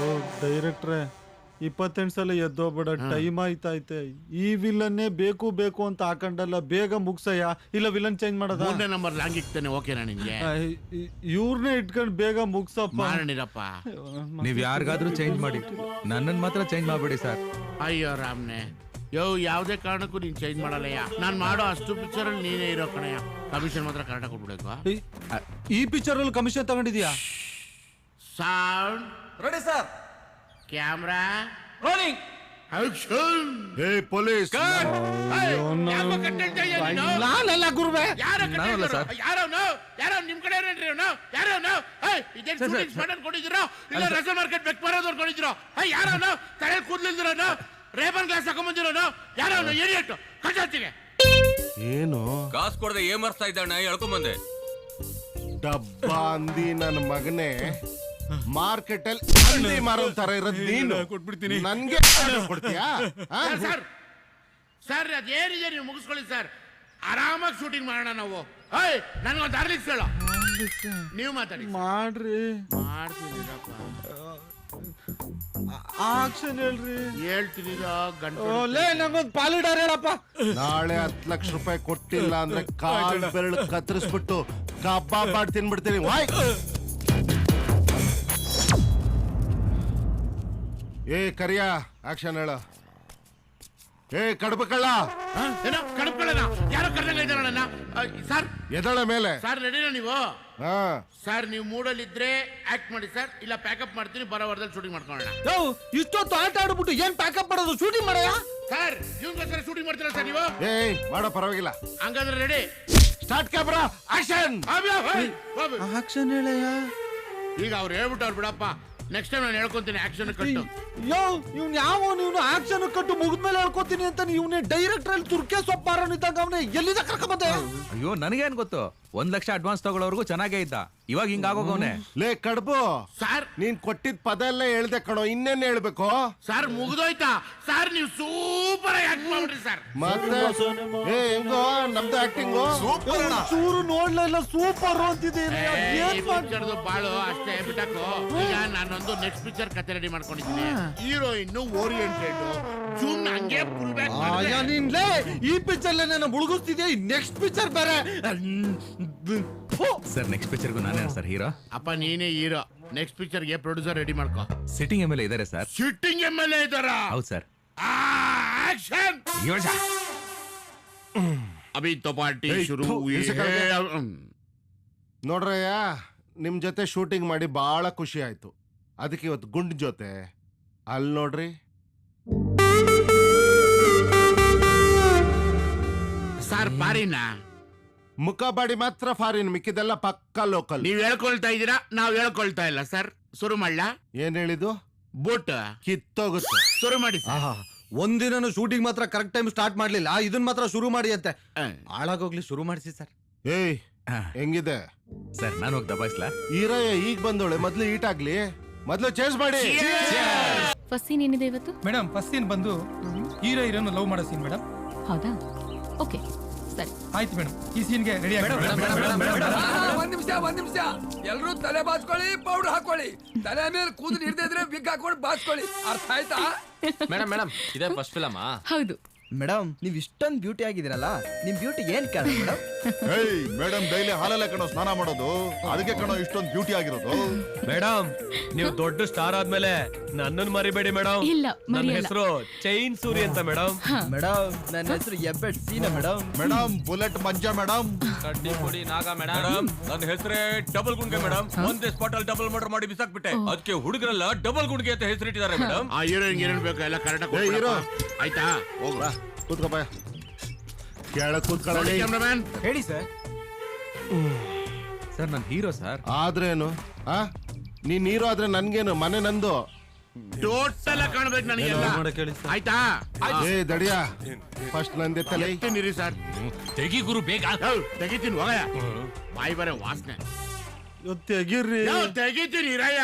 ಡೈರೆಕ್ಟ್ರೆ 28 ಸಲ ಎದ್ದೋಗ್ಬೇಡ, ಟೈಮ್ ಆಯ್ತೈತೆ. ಈ ವಿಲನ್ನೇ ಬೇಕು ಬೇಕು ಅಂತ ಹಾಕೊಂಡಲ್ಲ, ಬೇಗ ಮುಗ್ಸಯ್ಯ, ಇಲ್ಲ ವಿಲನ್ ಚೇಂಜ್ ಮಾಡೋದ. 3ನೇ ನಂಬರ್ ಲಾಂಗ್ ಇಕ್ತಾನೆ, ಓಕೆನಾ ನಿನ್ಗೆ? ಇವ್ರನ್ನೇ ಇಟ್ಕೊಂಡು ಬೇಗ ಮುಗ್ಸಪ್ಪ. ಮಾಡೋಣಿರಪ್ಪ. ನೀವ್ ಯಾರಿಗಾದ್ರೂ ಚೇಂಜ್ ಮಾಡಿ, ನನ್ನನ್ ಮಾತ್ರ ಚೇಂಜ್ ಮಾಡ್ಬೇಡಿ ಸರ್. ಅಯ್ಯೋ ರಾಮ್ನೆ, ಯಾವುದೇ ಕಾರಣಕ್ಕೂ ನೀನ್ ಚೇಂಜ್ ಮಾಡಲ್ಲಯ್ಯ. ನಾನ್ ಮಾಡೋ ಅಷ್ಟು ಪಿಕ್ಚರ್ ಅಲ್ಲಿ ನೀನೇ ಇರೋ ಕಣಯ್ಯ. ಕಮಿಷನ್ ಮಾತ್ರ ಕರೆಕ್ಟ್ ಕೊಟ್ಬಿಡ್ಬೇಕು. ಈ ಪಿಕ್ಚರ್ ಅಲ್ಲಿ ಕಮಿಷನ್ ತಗೊಂಡಿದ್ಯಾ? Sound ready sir. Camera rolling. Action. ಏ ಪೊಲೀಸ್, ನಾನಲ್ಲ ಗುರುವೆ. ನಾನಲ್ಲ ಸರ್. ಯಾರೋ ನಿಮ್ ಕಡೆ ಇದೇನ್ ಶೂಟಿಂಗ್ ಸ್ಪಾಟ್ ಅನ್ಕೊಂಡಿದ್ದೀರೋ ಇಲ್ಲ ರಸ ಮಾರ್ಕೆಟ್ ಬೆಕ್ ಬರೋದು ಅನ್ಕೊಂಡಿದ್ದೀರೋ? ಯಾರೋ ತಲೆ ಕೂದ್ಲಿಲ್ದಿರೋನು, ರೇಬನ್ ಗ್ಲಾಸ್ ಹಾಕೊಂಡ್ಬಂದಿರೋನು, ಯಾರೋ ಏರಿಯಟ್ ಕಟ್ಟಾಗ್ತಿಗೆ. ಏನು ಕಾಸು ಕೊಡದೆ ಏನ್ ಮರ್ಸ್ತಾ ಇದ್ದಾನೆ ಹೇಳ್ಕೊಂಬಂದೆ. ಡಬ್ಬ ಅಂದಿ ನನ್ನ ಮಗನೇ. ಮಾರ್ಕೆಟ್ ಅಲ್ಲಿ ಅಂದಿ ಮಾರೋ ತರ ಇರೋದ್ ನೀನು. ಕೊಟ್ಬಿಡ್ತೀನಿ. ನನ್ಗೆ ಕೊಡ್ತೀಯಾ? ಸರ್ ಸರ್ ಅದೇನಿದೆ ನೀವು ಮುಗಿಸ್ಕೊಳ್ಳಿ ಸರ್, ಆರಾಮಾಗಿ ಶೂಟಿಂಗ್ ಮಾಡೋಣ ನಾವು. ನನ್ಗೊಂದು ಅರ್ಲಿಕ್ಸ್ ಹೇಳೋ, ನೀವು ಮಾತಾಡಿ. ಮಾಡ್ರಿ, ಮಾಡ್ತೀನಿರಪ್ಪ, ಆಕ್ಷನ್ ಹೇಳ್ರಿ. ಹೇಳ್ತೀನಿ ಲೇ ನಂಗೊಂದು ಪಾಲಿಡಾರ್ ಹೇಳಪ್ಪ. ನಾಳೆ 10 ಲಕ್ಷ ರೂಪಾಯಿ ಕೊಟ್ಟಿಲ್ಲ ಅಂದ್ರೆ ಕಾಲ್ ಬೆರಳು ಕತ್ತರಿಸ್ಬಿಟ್ಟು ಕಬ್ಬಾಬ್ ಮಾಡಿ ತಿನ್ಬಿಡ್ತೀನಿ. ವಾಯ್. ಏ ಕರಿಯಾ, ಆಕ್ಷನ್ ಹೇಳ. ಏ ಕಡಬ ಕಳ್ಳ, ಏನೋ ಕಡ್ಕೊಳ್ಳೋಣ, ಯಾರೋ ಕರ್ದಂಗ ಇದ್ದಾರಣ್ಣ. ಸರ್ ಎದಳ ಮೇಲೆ. ಸರ್ ರೆಡಿನಾ ನೀವು? ಹಾ ಸರ್ ನೀವು ಮೂಡಲ್ಲಿ ಇದ್ರೆ ಆಕ್ಟ್ ಮಾಡಿ ಸರ್, ಇಲ್ಲ ಪ್ಯಾಕಪ್ ಮಾಡ್ತೀನಿ, ಬರೋ ವಾರದಲ್ಲಿ ಶೂಟಿಂಗ್ ಮಾಡ್ಕೊಳ್ಳೋಣ. ಇಷ್ಟೊತ್ತು ಆಟ ಆಡ್ಬಿಟ್ಟು ಏನ್ ಪ್ಯಾಕಪ್ ಮಾಡೋದು, ಶೂಟಿಂಗ್ ಮಾಡಯ್ಯ. ಸರ್ ಇವನ್ಗೋಸ್ಕರ ಶೂಟಿಂಗ್ ಮಾಡ್ತೀರಾ ಸರ್ ನೀವು? ಏಯ್ ಮಾಡೋ ಪರವಾಗಿಲ್ಲ. ಹಂಗಂದ್ರೆ ready, start camera action. Action ಹೇಳಯ್ಯ. ಈಗ ಅವ್ರು ಹೇಳ್ಬಿಟ್ಟವ್ರು ಬಿಡಪ್ಪ, ನೆಕ್ಸ್ಟ್ ಟೈಮ್ ನಾನು ಹೇಳ್ಕೊಂತೀನಿ ಆಕ್ಷನ್ ಕಟ್ಟು. ಇವ್ನು ಯಾವ ಆಕ್ಷನ್ ಕಟ್ಟು ಮುಗಿದ್ಮೇಲೆ ಹೇಳ್ಕೊತೀನಿ ಅಂತ ಇವನೇ ಡೈರೆಕ್ಟರ್ ಅಲ್ಲಿ ತುರ್ಕೆ ಸೊಪ್ಪಾರನಿದ್ದಾಗ ಅವನೇ ಎಲ್ಲಿಂದ ಕರ್ಕೊಂಬಂದೆ? ಅಯ್ಯೋ ನನಗೇನ್ ಗೊತ್ತು, 1 ಲಕ್ಷ ಅಡ್ವಾನ್ಸ್ ತಗೊಳ್ಳೋರ್ಗು ಚೆನ್ನಾಗೇ ಇದ್ದ, ಇವಾಗ ಹಿಂಗಾಗೋಗವನೆ. ಲೇ ಕಡ್ಬು, ಸರ್ ನೀನ್ ಕೊಟ್ಟಿದ್ ಪದ ಎಲ್ಲ ಹೇಳ್ದೆ ಕಣೋ, ಇನ್ನೇನ್ ಹೇಳ್ಬೇಕು? ಸರ್ ಮುಗಿದೋಯ್ತಾ ಸರ್? ನೀವು ಸೂಪರ್ ಆಗಿ ಆಕ್ಟ್ ಮಾಡ್ಬಿಟ್ರಿ ಸರ್. ಮತ್ತೆ ಏ ಹೆಂಗೋ ನಮ್ದು ಆಕ್ಟಿಂಗು ಚೂರು ನೋಡ್ಲಿಲ್ಲ, ಸೂಪರ್ ಅಂತಿದ್ದೀನಿ. ಪಿಕ್ಚರ್ದು ಬಾಳು ಅಷ್ಟೇ ಬಿಟ್ಟಕು. ಈಗ ನಾನೊಂದು ನೆಕ್ಸ್ಟ್ ಪಿಕ್ಚರ್ ಕತೆ ರೆಡಿ ಮಾಡ್ಕೊಂಡಿದ್ದೀನಿ. ಹೀರೋಯಿನ್ ಓರಿಯೆಂಟೆಡ್, ಜೂಮ್ ಹಂಗೆ ಫುಲ್ ಬ್ಯಾಕ್. ನಿನ್ಲೇ ಈ ಪಿಕ್ಚರ್ ನಾನು ಮುಳುಗಿಸ್ತಿದ್ಯಾ, ನೆಕ್ಸ್ಟ್ ಪಿಕ್ಚರ್ ಬೇರೆ. ಸರ್ ನೆಕ್ಸ್ಟ್ ಪಿಕ್ಚರ್ಗೂ ನಾನೇ ಸರ್ ಹೀರೋ. ಅಪ್ಪ ನೀನೇ ಹೀರೋ, ನೆಕ್ಸ್ಟ್ ಪಿಕ್ಚರ್ಗೆ ಪ್ರೊಡ್ಯೂಸರ್ ರೆಡಿ ಮಾಡ್ಕೋ. ಸಿಟ್ಟಿಂಗ್ ಎಮ್ ಎಲ್ ಎ ಇದಾರೆ ಸರ್. ಸಿಟ್ಟಿಂಗ್ MLA ಇದ್ದಾರ? ಹೌದು ಸರ್. ಆಕ್ಷನ್. ಅಭಿ ತೋ ಪಾರ್ಟಿ ಶುರು. ನೋಡ್ರಯ್ಯ, ನಿಮ್ ಜೊತೆ ಶೂಟಿಂಗ್ ಮಾಡಿ ಬಹಳ ಖುಷಿ ಆಯ್ತು. ಅದಕ್ಕೆ ಇವತ್ತು ಗುಂಡ್ ಜೊತೆ ಅಲ್ಲಿ ನೋಡ್ರಿ. ಸರ್ ಪಾರಿನ ಮುಖ ಬಾಡಿ ಮಾತ್ರ ಫಾರಿನ್, ಮಿಕ್ಕಿದೆಲ್ಲ ಪಕ್ಕಾ ಲೋಕಲ್. ನೀವ್ ಹೇಳ್ಕೊಳ್ತಾ ಇದೀರಾ, ನಾವ್ ಹೇಳ್ಕೊಳ್ತಾ ಇಲ್ಲ ಸರ್. ಶುರು ಮಾಡ್ಲಾ? ಏನ್ ಹೇಳಿದ್ದು? ಬೋಟ್ ಕಿತ್ತೋಗುತ್ತೆ. ಶುರು ಮಾಡಿ ಸರ್. ಒಂದಿನ ಶೂಟಿಂಗ್ ಮಾತ್ರ ಕರೆಕ್ಟ್ ಟೈಮ್ ಸ್ಟಾರ್ಟ್ ಮಾಡ್ಲಿಲ್ಲ, ಇದನ್ ಮಾತ್ರ ಶುರು ಮಾಡಿ ಅಂತೆ. ಹಾಳಾಗೋಗ್ಲಿ, ಶುರು ಮಾಡಿಸಿ ಸರ್. ಏಯ್ ಹೆಂಗಿದೆ ಸರ್? ನಾನು ಹೋಗಿ ದಬಾಯಿಸ್ಲಾ? ಈರಯ್ಯ ಈಗ ಬಂದೋಳೆ, ಮೊದ್ಲು ಈಟ್ ಆಗ್ಲಿ, ಮೊದ್ಲು ಚೇಂಜ್ ಮಾಡಿ. ಫಸ್ಟ್ ಸೀನ್ ಏನಿದೆ ಇವತ್ತು? ಮೇಡಮ್ ಫಸ್ಟ್ ಸೀನ್ ಬಂದು ಹೀರೋಯಿನ್ ಲವ್ ಮಾಡೋ ಸೀನ್ ಮೇಡಮ್. ಹೌದಾ? ಓಕೆ ಸರಿ ಆಯ್ತು ಮೇಡಮ್, ಈ ಸೀನ್ಗೆ ರೆಡಿ ಆಗಿ. ಒಂದ್ ನಿಮಿಷ ಎಲ್ರೂ ತಲೆ ಬಾಚ್ಕೊಳ್ಳಿ, ಪೌಡರ್ ಹಾಕೊಳ್ಳಿ, ತಲೆ ಮೇಲೆ ಕೂದಲು ಹಿಡ್ದಿದ್ರೆ ವಿಗ್ ಹಾಕೊಂಡು ಬಾಚ್ಕೊಳ್ಳಿ, ಅರ್ಥ ಆಯ್ತಾ? ಮೇಡಮ್ ಇದೇ ಫಸ್ಟ್ ಫಿಲಮ್. ಹೌದು ಮೇಡಮ್, ನೀವ್ ಇಷ್ಟೊಂದು ಬ್ಯೂಟಿ ಆಗಿದ್ದೀರಲ್ಲ, ನಿಮ್ ಬ್ಯೂಟಿ ಏನ್ ಕಾರಣ ಮೇಡಮ್? ಹೇಯ್ ಮೇಡಮ್, ಡೈಲಿ ಹಾಲಲ್ಲೇ ಕಣೋ ಸ್ನಾನ ಮಾಡೋದು, ಅದಕ್ಕೆ ಕಣೋ ಇಷ್ಟೊಂದು ಬ್ಯೂಟಿ ಆಗಿರೋದು. ಮೇಡಮ್ ನೀವು ದೊಡ್ಡ ಸ್ಟಾರ್ ಆದ್ಮೇಲೆ ನನ್ನನ್ನು ಮರಿಬೇಡಿ ಮೇಡಮ್. ಇಲ್ಲ, ನನ್ನ ಮರೆಯಲ್ಲ. ಹೆಸರು ಚೈನ್ ಸೂರಿ ಅಂತ ಮೇಡಮ್. ಮೇಡಮ್ ನನ್ನ ಹೆಸರು ಎಬ್ಬೆಟ್ ಸೀನ ಮೇಡಮ್. ಮೇಡಮ್ ಬುಲೆಟ್ ಮಂಜ ಮೇಡಮ್. ಕಡ್ಡಿ ಪುಡಿ ನಾಗ ಮೇಡಮ್. ನನ್ನ ಹೆಸರೇ ಡಬಲ್ ಗುಂಡ್ಗೆ ಮೇಡಮ್. ಒಂದೇ ಸ್ಪಾಟ್ ಅಲ್ಲಿ ಡಬಲ್ ಮರ್ಡರ್ ಮಾಡಿ ಬಿಸಾಕ್ಬಿಟ್ಟೆ, ಅದಕ್ಕೆ ಹುಡುಗರೆಲ್ಲ ಡಬಲ್ ಗುಂಡ್ಗೆ ಅಂತ ಹೆಸರಿಟ್ಟಿದ್ದಾರೆ ಮೇಡಮ್. ಆ ಹೀರೋಯಿನ್ ಏನೇನ್ ಬೇಕು ಎಲ್ಲ ಕರೆಕ್ಟ್ ಹೀರೋ ಆಯ್ತಾ? ಹೋಗ್ರಾ, ಕೂತ್ಕೋಪ, ಕೆಳ ಕೂತ್ಕೊಳ್ಳಿ. ಕ್ಯಾಮ್ರಾಮನ್ ಹೇಳಿ ಸರ್. ಸರ್ ನಾನು ಹೀರೋ ಸರ್. ಆದ್ರೇನು? ನೀನ್ ಹೀರೋ ಆದ್ರೆ ನನ್ಗೇನು, ಮನೆ ನಂದು. ಟೋಟಲ್ ಕಾಣ್ಬೇಕು ನನಗೆಲ್ಲ, ಆಯ್ತಾ? ಏ ದಡಿಯಾ, ಫಸ್ಟ್ ನಂದೆ ತಲೆ ಎತ್ತೀನಿರಿ ಸರ್. ತೆಗಿ ಗುರು ಬೇಗ. ತೆಗಿತೀನಿ ಹೋಗಯ್ಯ, ಬಾಯಿ ಬರೇ ವಾಸನೆ. ತೆಗೀರ್ರಿ. ತೆಗಿತೀನಿ ರಯ್ಯ.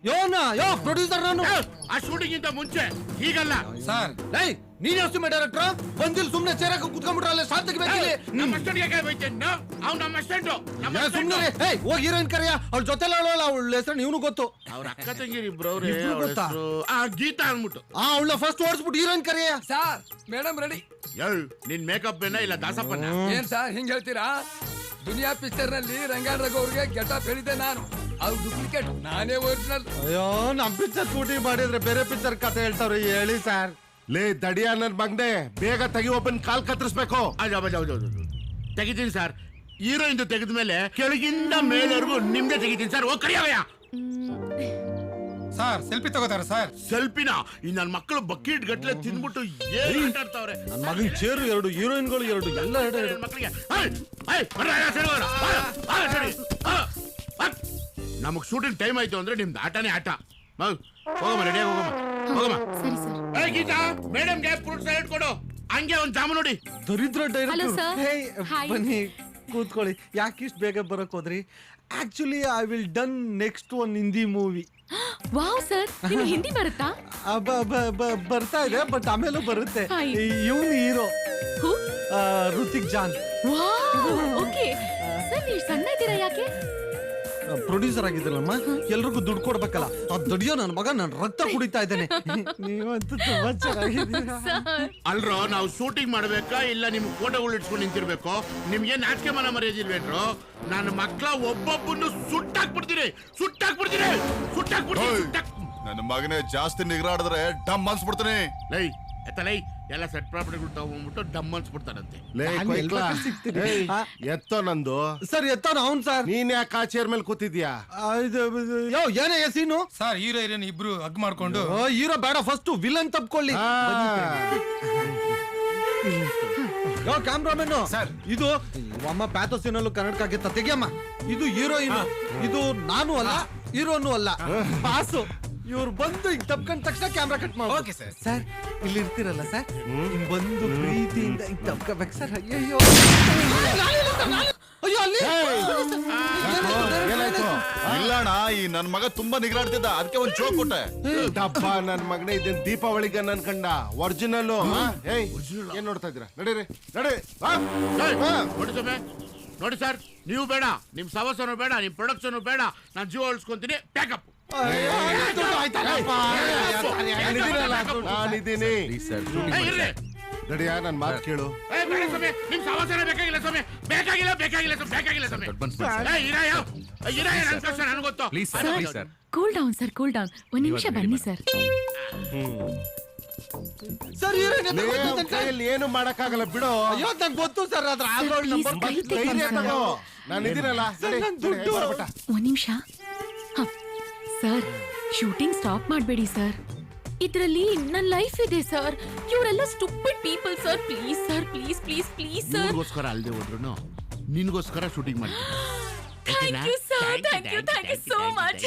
ಯೋ ಪ್ರೊಡ್ಯೂಸರ್ ನಾನು ಆ ಶೂಟಿಂಗ್ ಇಂತ ಮುಂಚೆ ಹೀಗಲ್ಲ ಸರ್ ಲೈ ನೀನ್ ಎಷ್ಟು ಡೈರೆಕ್ಟರ್ ಬಂದಿಲ್ ಸುಮ್ನೆ ಚೇರಕ್ಕೆ ಕುತ್ಕೊಂಡ್ಬಿಟ್ರಲ್ಲ ಶಾಂತ ತೆಗಿಬೇಕಿಲ್ಲಿ ನಮ್ಮ ಅಸ್ಟೆಂಟ್ಗೆ ಬೈತೇನು ಅವ್ನು ನಮ್ಮ ಅಸ್ಟೆಂಟು ಸುಮ್ನೆ ಹೋಗಿ ಹೀರೋಯಿನ್ ಕರೆಯ ಅವ್ಳ ಜೊತೆಲ್ಲ ಅವಳ ಹೆಸರು ನೀನು ಗೊತ್ತು ಅವ್ರ ಅಕ್ಕ ತಂಗಿರಿ ಇಬ್ರು ಅವ್ರೆ ಇಬ್ರು ಗೊತ್ತಾ? ಗೀತಾ ಅಂದ್ಬಿಟ್ಟು ಅವಳ ಫಸ್ಟ್ ಓಡಿಸ್ಬಿಟ್ಟು ಹೀರೋಯಿನ್ ಕರೆಯ ಸರ್ ಮೇಡಮ್ ರೆಡಿ ನಿನ್ ಮೇಕಪ್ ಏನ ಇಲ್ಲ ದಾಸಪ್ಪನ ಏನ್ ಸರ್ ಹಿಂಗ್ ಹೇಳ್ತೀರಾ ದುನಿಯಾ ಪಿಕ್ಚರ್ ನಲ್ಲಿ ರಂಗಾಯಣ ರಘು ಅವ್ರಿಗೆ ಗೆಟಪ್ ಹೇಳಿದ್ದೆ ನಾನು ಅವ್ರು ಡೂಪ್ಲಿಕೇಟ್ ನಾನೇ ಒರಿಜಿನಲ್ ಅಯ್ಯೋ ನಮ್ ಪಿಕ್ಚರ್ ಶೂಟಿಂಗ್ ಮಾಡಿದ್ರೆ ಬೇರೆ ಪಿಕ್ಚರ್ ಕತೆ ಹೇಳ್ತಾವ್ರಿ ಹೇಳಿ ಸರ್ ಲೇ ದಡಿಯ ನನ್ ಮಗ್ನೆ ಬೇಗ ತೆಗಿ ಒಬ್ಬನ್ ಕಾಲ್ ಕತ್ತರಿಸ್ಬೇಕು ತೆಗಿತೀನಿ ಸರ್ ಹೀರೋಯಿನ್ ತೆಗೆದ ಮೇಲೆ ಕೆಳಗಿಂದ ಮೇಲವರೆಗೂ ನಿಮ್ದೆ ತೆಗಿತೀನಿ ಸರ್ ಹೋಗ್ ಕರಿಯವಯ್ಯ ಸರ್ ಸೆಲ್ಫಿ ತಗೋತಾರ ಸರ್ ಸೆಲ್ಫಿನ ಈ ನನ್ ಮಕ್ಕಳು ಬಕೆಟ್ ಗಟ್ಲೆ ತಿಂದ್ಬಿಟ್ಟು ಏನ್ ಮಾತಾಡ್ತಾವ್ರೆ ನನ್ ಮಗನ್ ಚೇರು ಎರಡು ಹೀರೋಯಿನ್ಗಳು ಎರಡು ಎಲ್ಲ ಎರಡು ಮಕ್ಕಳಿಗೆ ನಮಗ್ ಶೂಟಿಂಗ್ ಟೈಮ್ ಆಯ್ತು ಅಂದ್ರೆ ನಿಮ್ದು ಆಟನೇ ಆಟ ಹೋಗಮ್ಮ ರೆಡಿ ಹೋಗಮ್ಮ ಸರಿ ಸರ್ ಏ ಗೀತಾ ಮೇಡಮ್ಗೆ ಫ್ರೂಟ್ ಸಲಾಡ್ ಕೊಡು ಹಂಗೆ ಒಂದ್ ಜಾಮೂನ್ ನೋಡಿ ದರಿದ್ರ Hello, ಡೈರೆಕ್ಟರ್ sir. Hi. ಬನ್ನಿ ಕೂತ್ಕೊಳ್ಳಿ ಯಾಕೆ ಇಷ್ಟು ಬೇಗ ಬರಕ್ ಹೋದ್ರಿ actually I will done next one Hindi movie wow sir ನಿಮ್ಗೆ ಹಿಂದಿ ಬರುತ್ತಾ ಬರ್ತಾ ಇದೆ ಬಟ್ ಆಮೇಲೂ ಬರುತ್ತೆ Hi. ಇವನು hero who Hrithik John wow okay sir ನೀವು ಸಣ್ಣ ಇದ್ದೀರಾ ಯಾಕೆ ಪ್ರೊಡ್ಯೂಸರ್ ಆಗಿದ್ರಲ್ಲಮ್ಮ ಎಲ್ರಿಗೂ ದುಡ್ಡು ಕೊಡ್ಬೇಕಲ್ಲ ಅದ್ ದುಡಿಯೋ ನನ್ನ ಮಗ ನಾನು ರಕ್ತ ಕುಡಿತಾ ಇದ್ದೇನೆ ನೀವಂತೂ ತುಂಬಾ ಚೆನ್ನಾಗಿದ್ದೀರಾ ಅಲ್ರೋ ನಾವು ಶೂಟಿಂಗ್ ಮಾಡ್ಬೇಕಾ ಇಲ್ಲ ನಿಮ್ ಫೋಟೋಗಳು ಇಟ್ಸ್ಕೊಂಡು ನಿಂತಿರ್ಬೇಕು ನಿಮ್ಗೆ ನಾಚಿಕೆ ಮನ ಮರ್ಯಾದಿಲ್ವೇನ್ರು ನನ್ನ ಮಕ್ಳ ಒಬ್ಬೊಬ್ಬನ್ನು ಸುಟ್ಟಾಕ್ಬಿಡ್ತೀನಿ ನನ್ನ ಮಗನೇ ಜಾಸ್ತಿ ನಿಗ್ರಾಡಿದ್ರೆ ಡಮ್ ಅನ್ಸ್ಬಿಡ್ತೀನಿ. ಲೈ ಎತ್ತಲೈ ಎಲ್ಲ ಸೆಟ್ ಪ್ರಾಪರ್ಟಿಗಳು ತಗೊಂಡ್ಬಿಟ್ಟು ಡಮ್ ಅನ್ಸ್ಬಿಡ್ತಾರಂತೆ ಲೇ ಕೊಯ್ಕ್ಲಾ. ಏಯ್, ಎತ್ತೋ ನಂದು ಸರ್ ಎತ್ತಾನ ಅವ್ನ್ ಸರ್ ನೀನ್ ಯಾಕೆ ಆ ಚೇರ್ ಮೇಲೆ ಕೂತಿದ್ಯಾ ಯೋ ಏನೇ ಸೀನು ಸರ್ ಹೀರೋ ಹೀರೋಯಿನ್ ಇಬ್ರು ಹಗ್ ಮಾಡ್ಕೊಂಡು ಹೀರೋ ಬೇಡ ಫಸ್ಟ್ ವಿಲನ್ ತಪ್ಕೊಳ್ಳಿ ಯೋ ಕ್ಯಾಮ್ರಾಮನ್ ಸರ್. ಇದು ಅಮ್ಮ ಪ್ಯಾಥೋಸಿನಲ್ಲೂ ಕನ್ನಡಕ್ಕಾಗೆ ತೆಗಿಯಮ್ಮ ಇದು ಹೀರೋಯಿನ್ ಇದು ನಾನು ಅಲ್ಲ ಹೀರೋನು ಅಲ್ಲ ಪಾಸು ಇವ್ರು ಬಂದು ಈಗ ತಪ್ಕೊಂಡ ತಕ್ಷಣ ಕ್ಯಾಮ್ರಾ ಕಟ್ ಮಾಡಿ ಓಕೆ ಸರ್. ಸರ್ ಇಲ್ಲಿ ಇರ್ತೀರಲ್ಲ ಸರ್ ಹಿಂಗ್ ಬಂದು ಪ್ರೀತಿಯಿಂದ ಹಿಂಗ್ ತಪ್ಕೋಬೇಕು ಸರ್ ಅಯ್ಯೋ ಅಯ್ಯೋ ಅಲ್ಲಿ ಏನಾಯ್ತು ಇಲ್ಲಣ್ಣ ಈ ನನ್ ಮಗ ತುಂಬಾ ನಿಗ್ರಾಡ್ತಿದ್ದ ಅದಕ್ಕೆ ಒಂದ್ ಚೋಕ್ ಕೊಟ್ಟೆ. ಡಬ್ಬ ನನ್ ಮಗನೇ ಇದನ್ ದೀಪಾವಳಿಗೆ ನನ್ ಕಂಡ ಒರಿಜಿನಲ್ ಏಯ್ ಏನ್ ನೋಡ್ತಾ ಇದ್ದೀರಾ ನಡೀರಿ ನಡಿ ಬಾ. ನೋಡಿ ಸೊಮ್ಮೆ ನೋಡಿ ಸರ್ ನೀವು ಬೇಡ ನಿಮ್ ಸವಸನು ಬೇಡ ನಿಮ್ ಪ್ರೊಡಕ್ಷನ್ ಬೇಡ ನಾನು ಜೀವ ಉಳಿಸ್ಕೊಂತೀನಿ ಪ್ಯಾಕಪ್ ನಾನಿದ್ದೀನಿ ಪ್ಲೀಸ್ ಸರ್ ನಡಿಯಾ ನನ್ ಮಾತು ಕೇಳು ನಿಮ್ ಸವಸನ ಬೇಕಾಗಿಲ್ಲ ಸ್ವಾಮಿ ಬೇಕಾಗಿಲ್ಲ ಸ್ವಾಮಿ ದೊಡ್ಡ ಮನ್ಸ್ ಮಾಡಿ ನನ್ಗೆ ಗೊತ್ತು please sir please sir cool down sir cool down ಒಂದ್ ನಿಮಿಷ ಬನ್ನಿ ಸರ್ ಸರ್ ಲೇ, ಅವ್ನ್ ಕೈಯಲ್ಲಿ ಏನು ಮಾಡಕ್ಕಾಗಲ್ಲ ಬಿಡು ಅಯ್ಯೋ ನಂಗೆ ಗೊತ್ತು ಸರ್ ಅದ್ರ ಆಂಡ್ರಾಯ್ಡ್ ನಂಬರ್ Please, ಕೈ ತೆಗಿ ಧೈರ್ಯ ಸರ್. ತಗೋ ನಾನಿದ್ದೀನಲ್ಲ ಸರ್, ನಡಿ, ನನ್ ನಡಿ, ದುಡ್ಡು. ಹೊರಬಿಟ್ಟ. ಒಂದ್ ನಿಮಿಷ ಸರ್ ಶೂಟಿಂಗ್ ಸ್ಟಾಪ್ ಮಾಡಬೇಡಿ ಸರ್ ಇದ್ರಲ್ಲಿ ನನ್ನ ಲೈಫ್ ಇದೆ ಸರ್ ಇವರೆಲ್ಲ stupid people sir please sir please please please sir ನಿನ್ಗೋಸ್ಕರ ಅಲ್ದೆ ಹೋದ್ರು ನಿನ್ಗೋಸ್ಕರ ಶೂಟಿಂಗ್ ಮಾಡಿ thank you sir thank you so much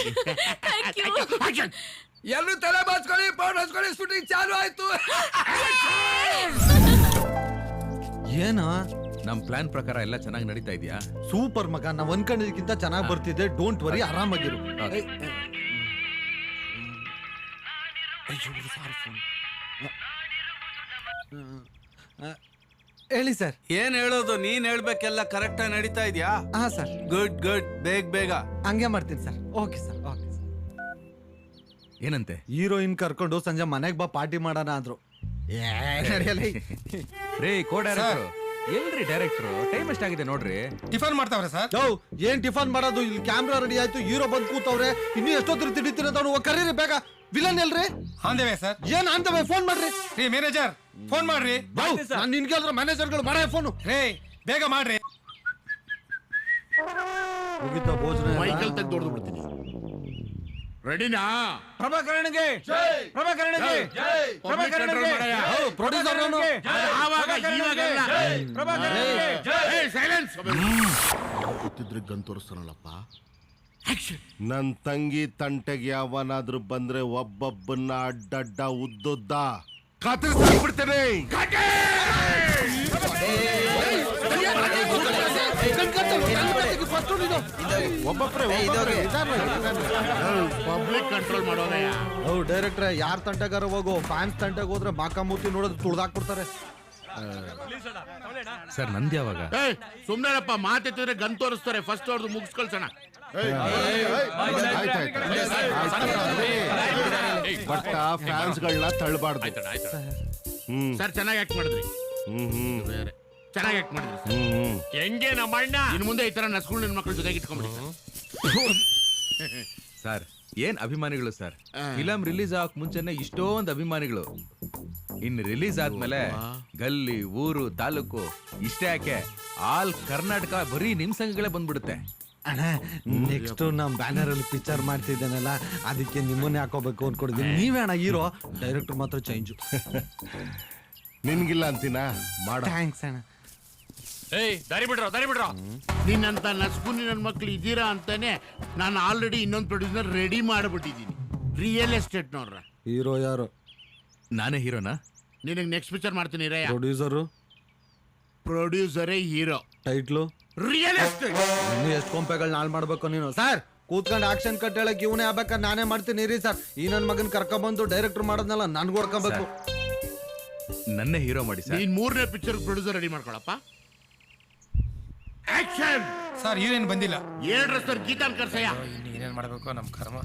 thank you ಎಲ್ಲರೂ ತಲೆ ಬಾಚ್ಕೊಳ್ಳಿ ಪೌಡರ್ ಹಚ್ಕೊಳ್ಳಿ ಶೂಟಿಂಗ್ ಚಾಲು ಆಯ್ತು ಏನಾ ನಮ್ ಪ್ಲಾನ್ ಪ್ರಕಾರ ಎಲ್ಲ ಚೆನ್ನಾಗಿ ನಡೀತಾ ಇದೆಯಾ? ಸೂಪರ್ ಮಗ ನಾವ್ ಅನ್ಕೊಂಡಿದ್ದಕ್ಕಿಂತ ಚೆನ್ನಾಗಿ ಬರ್ತಿದೆ ಡೋಂಟ್ ವರಿ ಆರಾಮಾಗಿರು Okay. ಹೇಳಿ ಸರ್ ಏನ್ ಹೇಳೋದು ನೀನ್ ಹೇಳ್ಬೇಕೆಲ್ಲ ಕರೆಕ್ಟ್ ಆಗಿ ನಡೀತಾ ಇದ್ಯಾ? ಹಾ ಸರ್ ಗುಡ್ ಗುಡ್ ಬೇಗ ಹಂಗೆ ಮಾಡ್ತೀನಿ ಸರ್ ಓಕೆ ಸರ್ ಓಕೆ ಏನಂತೆ? ಹೀರೋಯಿನ್ ಕರ್ಕೊಂಡು ಸಂಜೆ ಮನೆಗ್ ಬಾ ಪಾರ್ಟಿ ಮಾಡೋಣ ಅಂದ್ರು ರೇ ಕೋ ಡೈರೆಕ್ಟರ್ ಎಲ್ರಿ ಡೈರೆಕ್ಟರ್ ಟೈಮ್ ಎಷ್ಟಾಗಿದೆ ನೋಡ್ರಿ. ಟಿಫನ್ ಮಾಡ್ತಾವ್ರೆ ಸರ್. ಯೋ ಏನ್ ಟಿಫನ್ ಮಾಡೋದು ಇಲ್ಲಿ ಕ್ಯಾಮ್ರಾ ರೆಡಿ ಆಯ್ತು ಹೀರೋ ಬಂದ್ ಕೂತವ್ರೆ ಇನ್ನು ಎಷ್ಟೊತ್ತರ ತಿಡಿತಿರೋದವ್ನು ಕರೀರಿ ಬೇಗ ವಿಲನ್ ಎಲ್ರಿ ಆಂದೇವೆ ಸರ್. ಏನ್ ಅಂತವೆ ಫೋನ್ ಮಾಡ್ರಿ ರೀ ಮ್ಯಾನೇಜರ್ ಫೋನ್ ಮಾಡ್ರಿ. ನಾನು ನಿನ್ಗೆ ಹೇಳಿದ್ರೆ ಮ್ಯಾನೇಜರ್ಗಳು ಮಾಡೇ ಫೋನು ರೇ ಬೇಗ ಮಾಡ್ರಿ. ಮುಗಿತಾ ಭೋಜನ ಮೈಕಲ್ ತೆಗೆದು ಹೊಡೆದು ಬಿಡ್ತೀನಿ ರೆಡಿನಾ ಪ್ರಭಾಕರಣಿಗೆ ಪ್ರಭಾಕರಣಿಗೆ ಪ್ರೊಡ್ಯೂಸರ್ ಸೈಲೆನ್ಸ್ ಗೊತ್ತಿದ್ರೆ ಗನ್ ತೋರಿಸ್ತಾನಲ್ಲಪ್ಪ ನನ್ ತಂಗಿ ತಂಟೆಗೆ ಯಾವನಾದ್ರೂ ಬಂದ್ರೆ ಒಬ್ಬೊಬ್ಬನ್ನ ಅಡ್ಡಡ್ಡ ಉದ್ದುದ್ದ ಕತ್ತರಿಸ್ಬಿಡ್ತೇನೆ. Public control ಮಾಡೋದಯ್ಯ. ಡೈರೆಕ್ಟ್ರೆ ಯಾರ್ ತಂಟಗಾರ ಹೋಗು, ಫ್ಯಾನ್ಸ್ ತಂಟೆಗೆ ಹೋದ್ರೆ ಮಾಕಾಮೂತಿ ನೋಡೋದು ತುಳ್ದಾಕ್ಬಿಡ್ತಾರೆ. ಸರ್ ನಂದು ಯಾವಾಗ? ಸುಮ್ನೆರಪ್ಪ, ಮಾತೆತ್ತಿದ್ರೆ ಗನ್ ತೋರಿಸ್ತಾರೆ. ಫಸ್ಟ್ ಅವ್ರದ್ದು ಮುಗಿಸ್ಕೊಳ್ಸೋಣ. ಬಟ್ ಫ್ಯಾನ್ಸ್ಗಳನ್ನ ತಳ್ಳಬಾರ್ದು. ಸರ್ ಚೆನ್ನಾಗಿ ಆಕ್ಟ್ ಮಾಡಿದ್ರಿ. ಚೆನ್ನಾಗಿ ಆಕ್ಟ್ ಮಾಡಿದ್ರಿ. ಹೆಂಗೆ ನಮ್ಮ ಅಣ್ಣ ಇನ್ನು ಮುಂದೆ ಈ ತರ ನಸ್ಕೊಂಡು ನನ್ನ ಮಕ್ಕಳ ಜೊತೆಗೆ ಇಟ್ಕೊಂಡ್ಬಿಡಿ. ಸರ್ ಏನ್ ಅಭಿಮಾನಿಗಳು ಸರ್. ಫಿಲಂ ರಿಲೀಸ್ ಆಗಕ್ ಮುಂಚೆನೆ ಇಷ್ಟೊಂದು ಅಭಿಮಾನಿಗಳು. ಇನ್ನು ರಿಲೀಸ್ ಆದ್ಮೇಲೆ ಗಲ್ಲಿ, ಊರು, ತಾಲೂಕು ಇಷ್ಟೇ ಯಾಕೆ ಆಲ್ ಕರ್ನಾಟಕ ಬರೀ ನಿಮ್ ಸಂಘಗಳೇ ಬಂದ್ಬಿಡುತ್ತೆ. ಅಣ್ಣ ನೆಕ್ಸ್ಟ್ ನಮ್ ಬ್ಯಾನರ್ ಅಲ್ಲಿ ಪಿಕ್ಚರ್ ಮಾಡ್ತಿದ್ದೇನಲ್ಲ, ಅದಕ್ಕೆ ನಿಮ್ಮನ್ನೇ ಹಾಕೋಬೇಕು ಅನ್ಕೊಂಡಿದ್ದೀನಿ. ನೀವೇ ಅಣ್ಣ ಹೀರೋ, ಡೈರೆಕ್ಟರ್ ಮಾತ್ರ ಚೇಂಜ್. ನಿನ್ಗಿಲ್ಲ ಅಂತೀನ ಮಾಡ. ಥ್ಯಾಂಕ್ಸ್ ಅಣ್ಣ. ದಾರಿ ಬಿಡ್ರೋ. ನಿನ್ನಂತ ನಸ್ಕುನಿ ನನ್ನ ಮಕ್ಳು ಇದ್ದೀರಾ ಅಂತಾನೆ ನಾನು ಆಲ್ರೆಡಿ ಇನ್ನೊಂದು ಪ್ರೊಡ್ಯೂಸರ್ ರೆಡಿ ಮಾಡಿಬಿಟ್ಟಿದ್ದೀನಿ. ರಿಯಲ್ ಎಸ್ಟೇಟ್ ನೋಡ್ರ. ಹೀರೋ ಯಾರು? ನಾನೇ ಹೀರೋನಾ? ನಿನಗೆ ನೆಕ್ಸ್ಟ್ ಪಿಕ್ಚರ್ ಮಾಡ್ತೀನಿ ರಯ್ಯ. ಪ್ರೊಡ್ಯೂಸರು? ಪ್ರೊಡ್ಯೂಸರೇ ಹೀರೋ. ಟೈಟ್ಲು? Real estate. ಇನ್ನು ಎಷ್ಟು ಕೊಂಪೆಗಳು ನಾಲ್ ಮಾಡ್ಬೇಕು ನೀನು? ಸರ್ ಕೂತ್ಕೊಂಡು ಆಕ್ಷನ್ ಕಟ್ ಹೇಳಕ್ ಇವನೇ ಆಗ್ಬೇಕಾದ್ರೆ ನಾನೇ ಮಾಡ್ತೀನಿ ರೀ ಸರ್. ಈ ನನ್ನ ಮಗನ್ ಕರ್ಕೊಂಡ್ಬಂದು ಡೈರೆಕ್ಟರ್ ಮಾಡೋದ್ನಲ್ಲ ನನ್ಗೂ ಹೊಡ್ಕೊಬೇಕು. ನನ್ನೇ ಹೀರೋ ಮಾಡಿ ಸರ್. ನೀನ್ 3ನೇ ಪಿಕ್ಚರ್ ಪ್ರೊಡ್ಯೂಸರ್ ರೆಡಿ ಮಾಡ್ಕೊಳಪ್ಪ. ಆಕ್ಷನ್. ಸರ್ ಹೀರೋಯಿನ್ ಬಂದಿಲ್ಲ. ಹೇಳ್ರ ಸರ್, ಗೀತಾನ್ ಕರ್ಸಯ್ಯ. ಏನೇನ್ ಮಾಡ್ಬೇಕು ನಮ್ ಕರ್ಮ.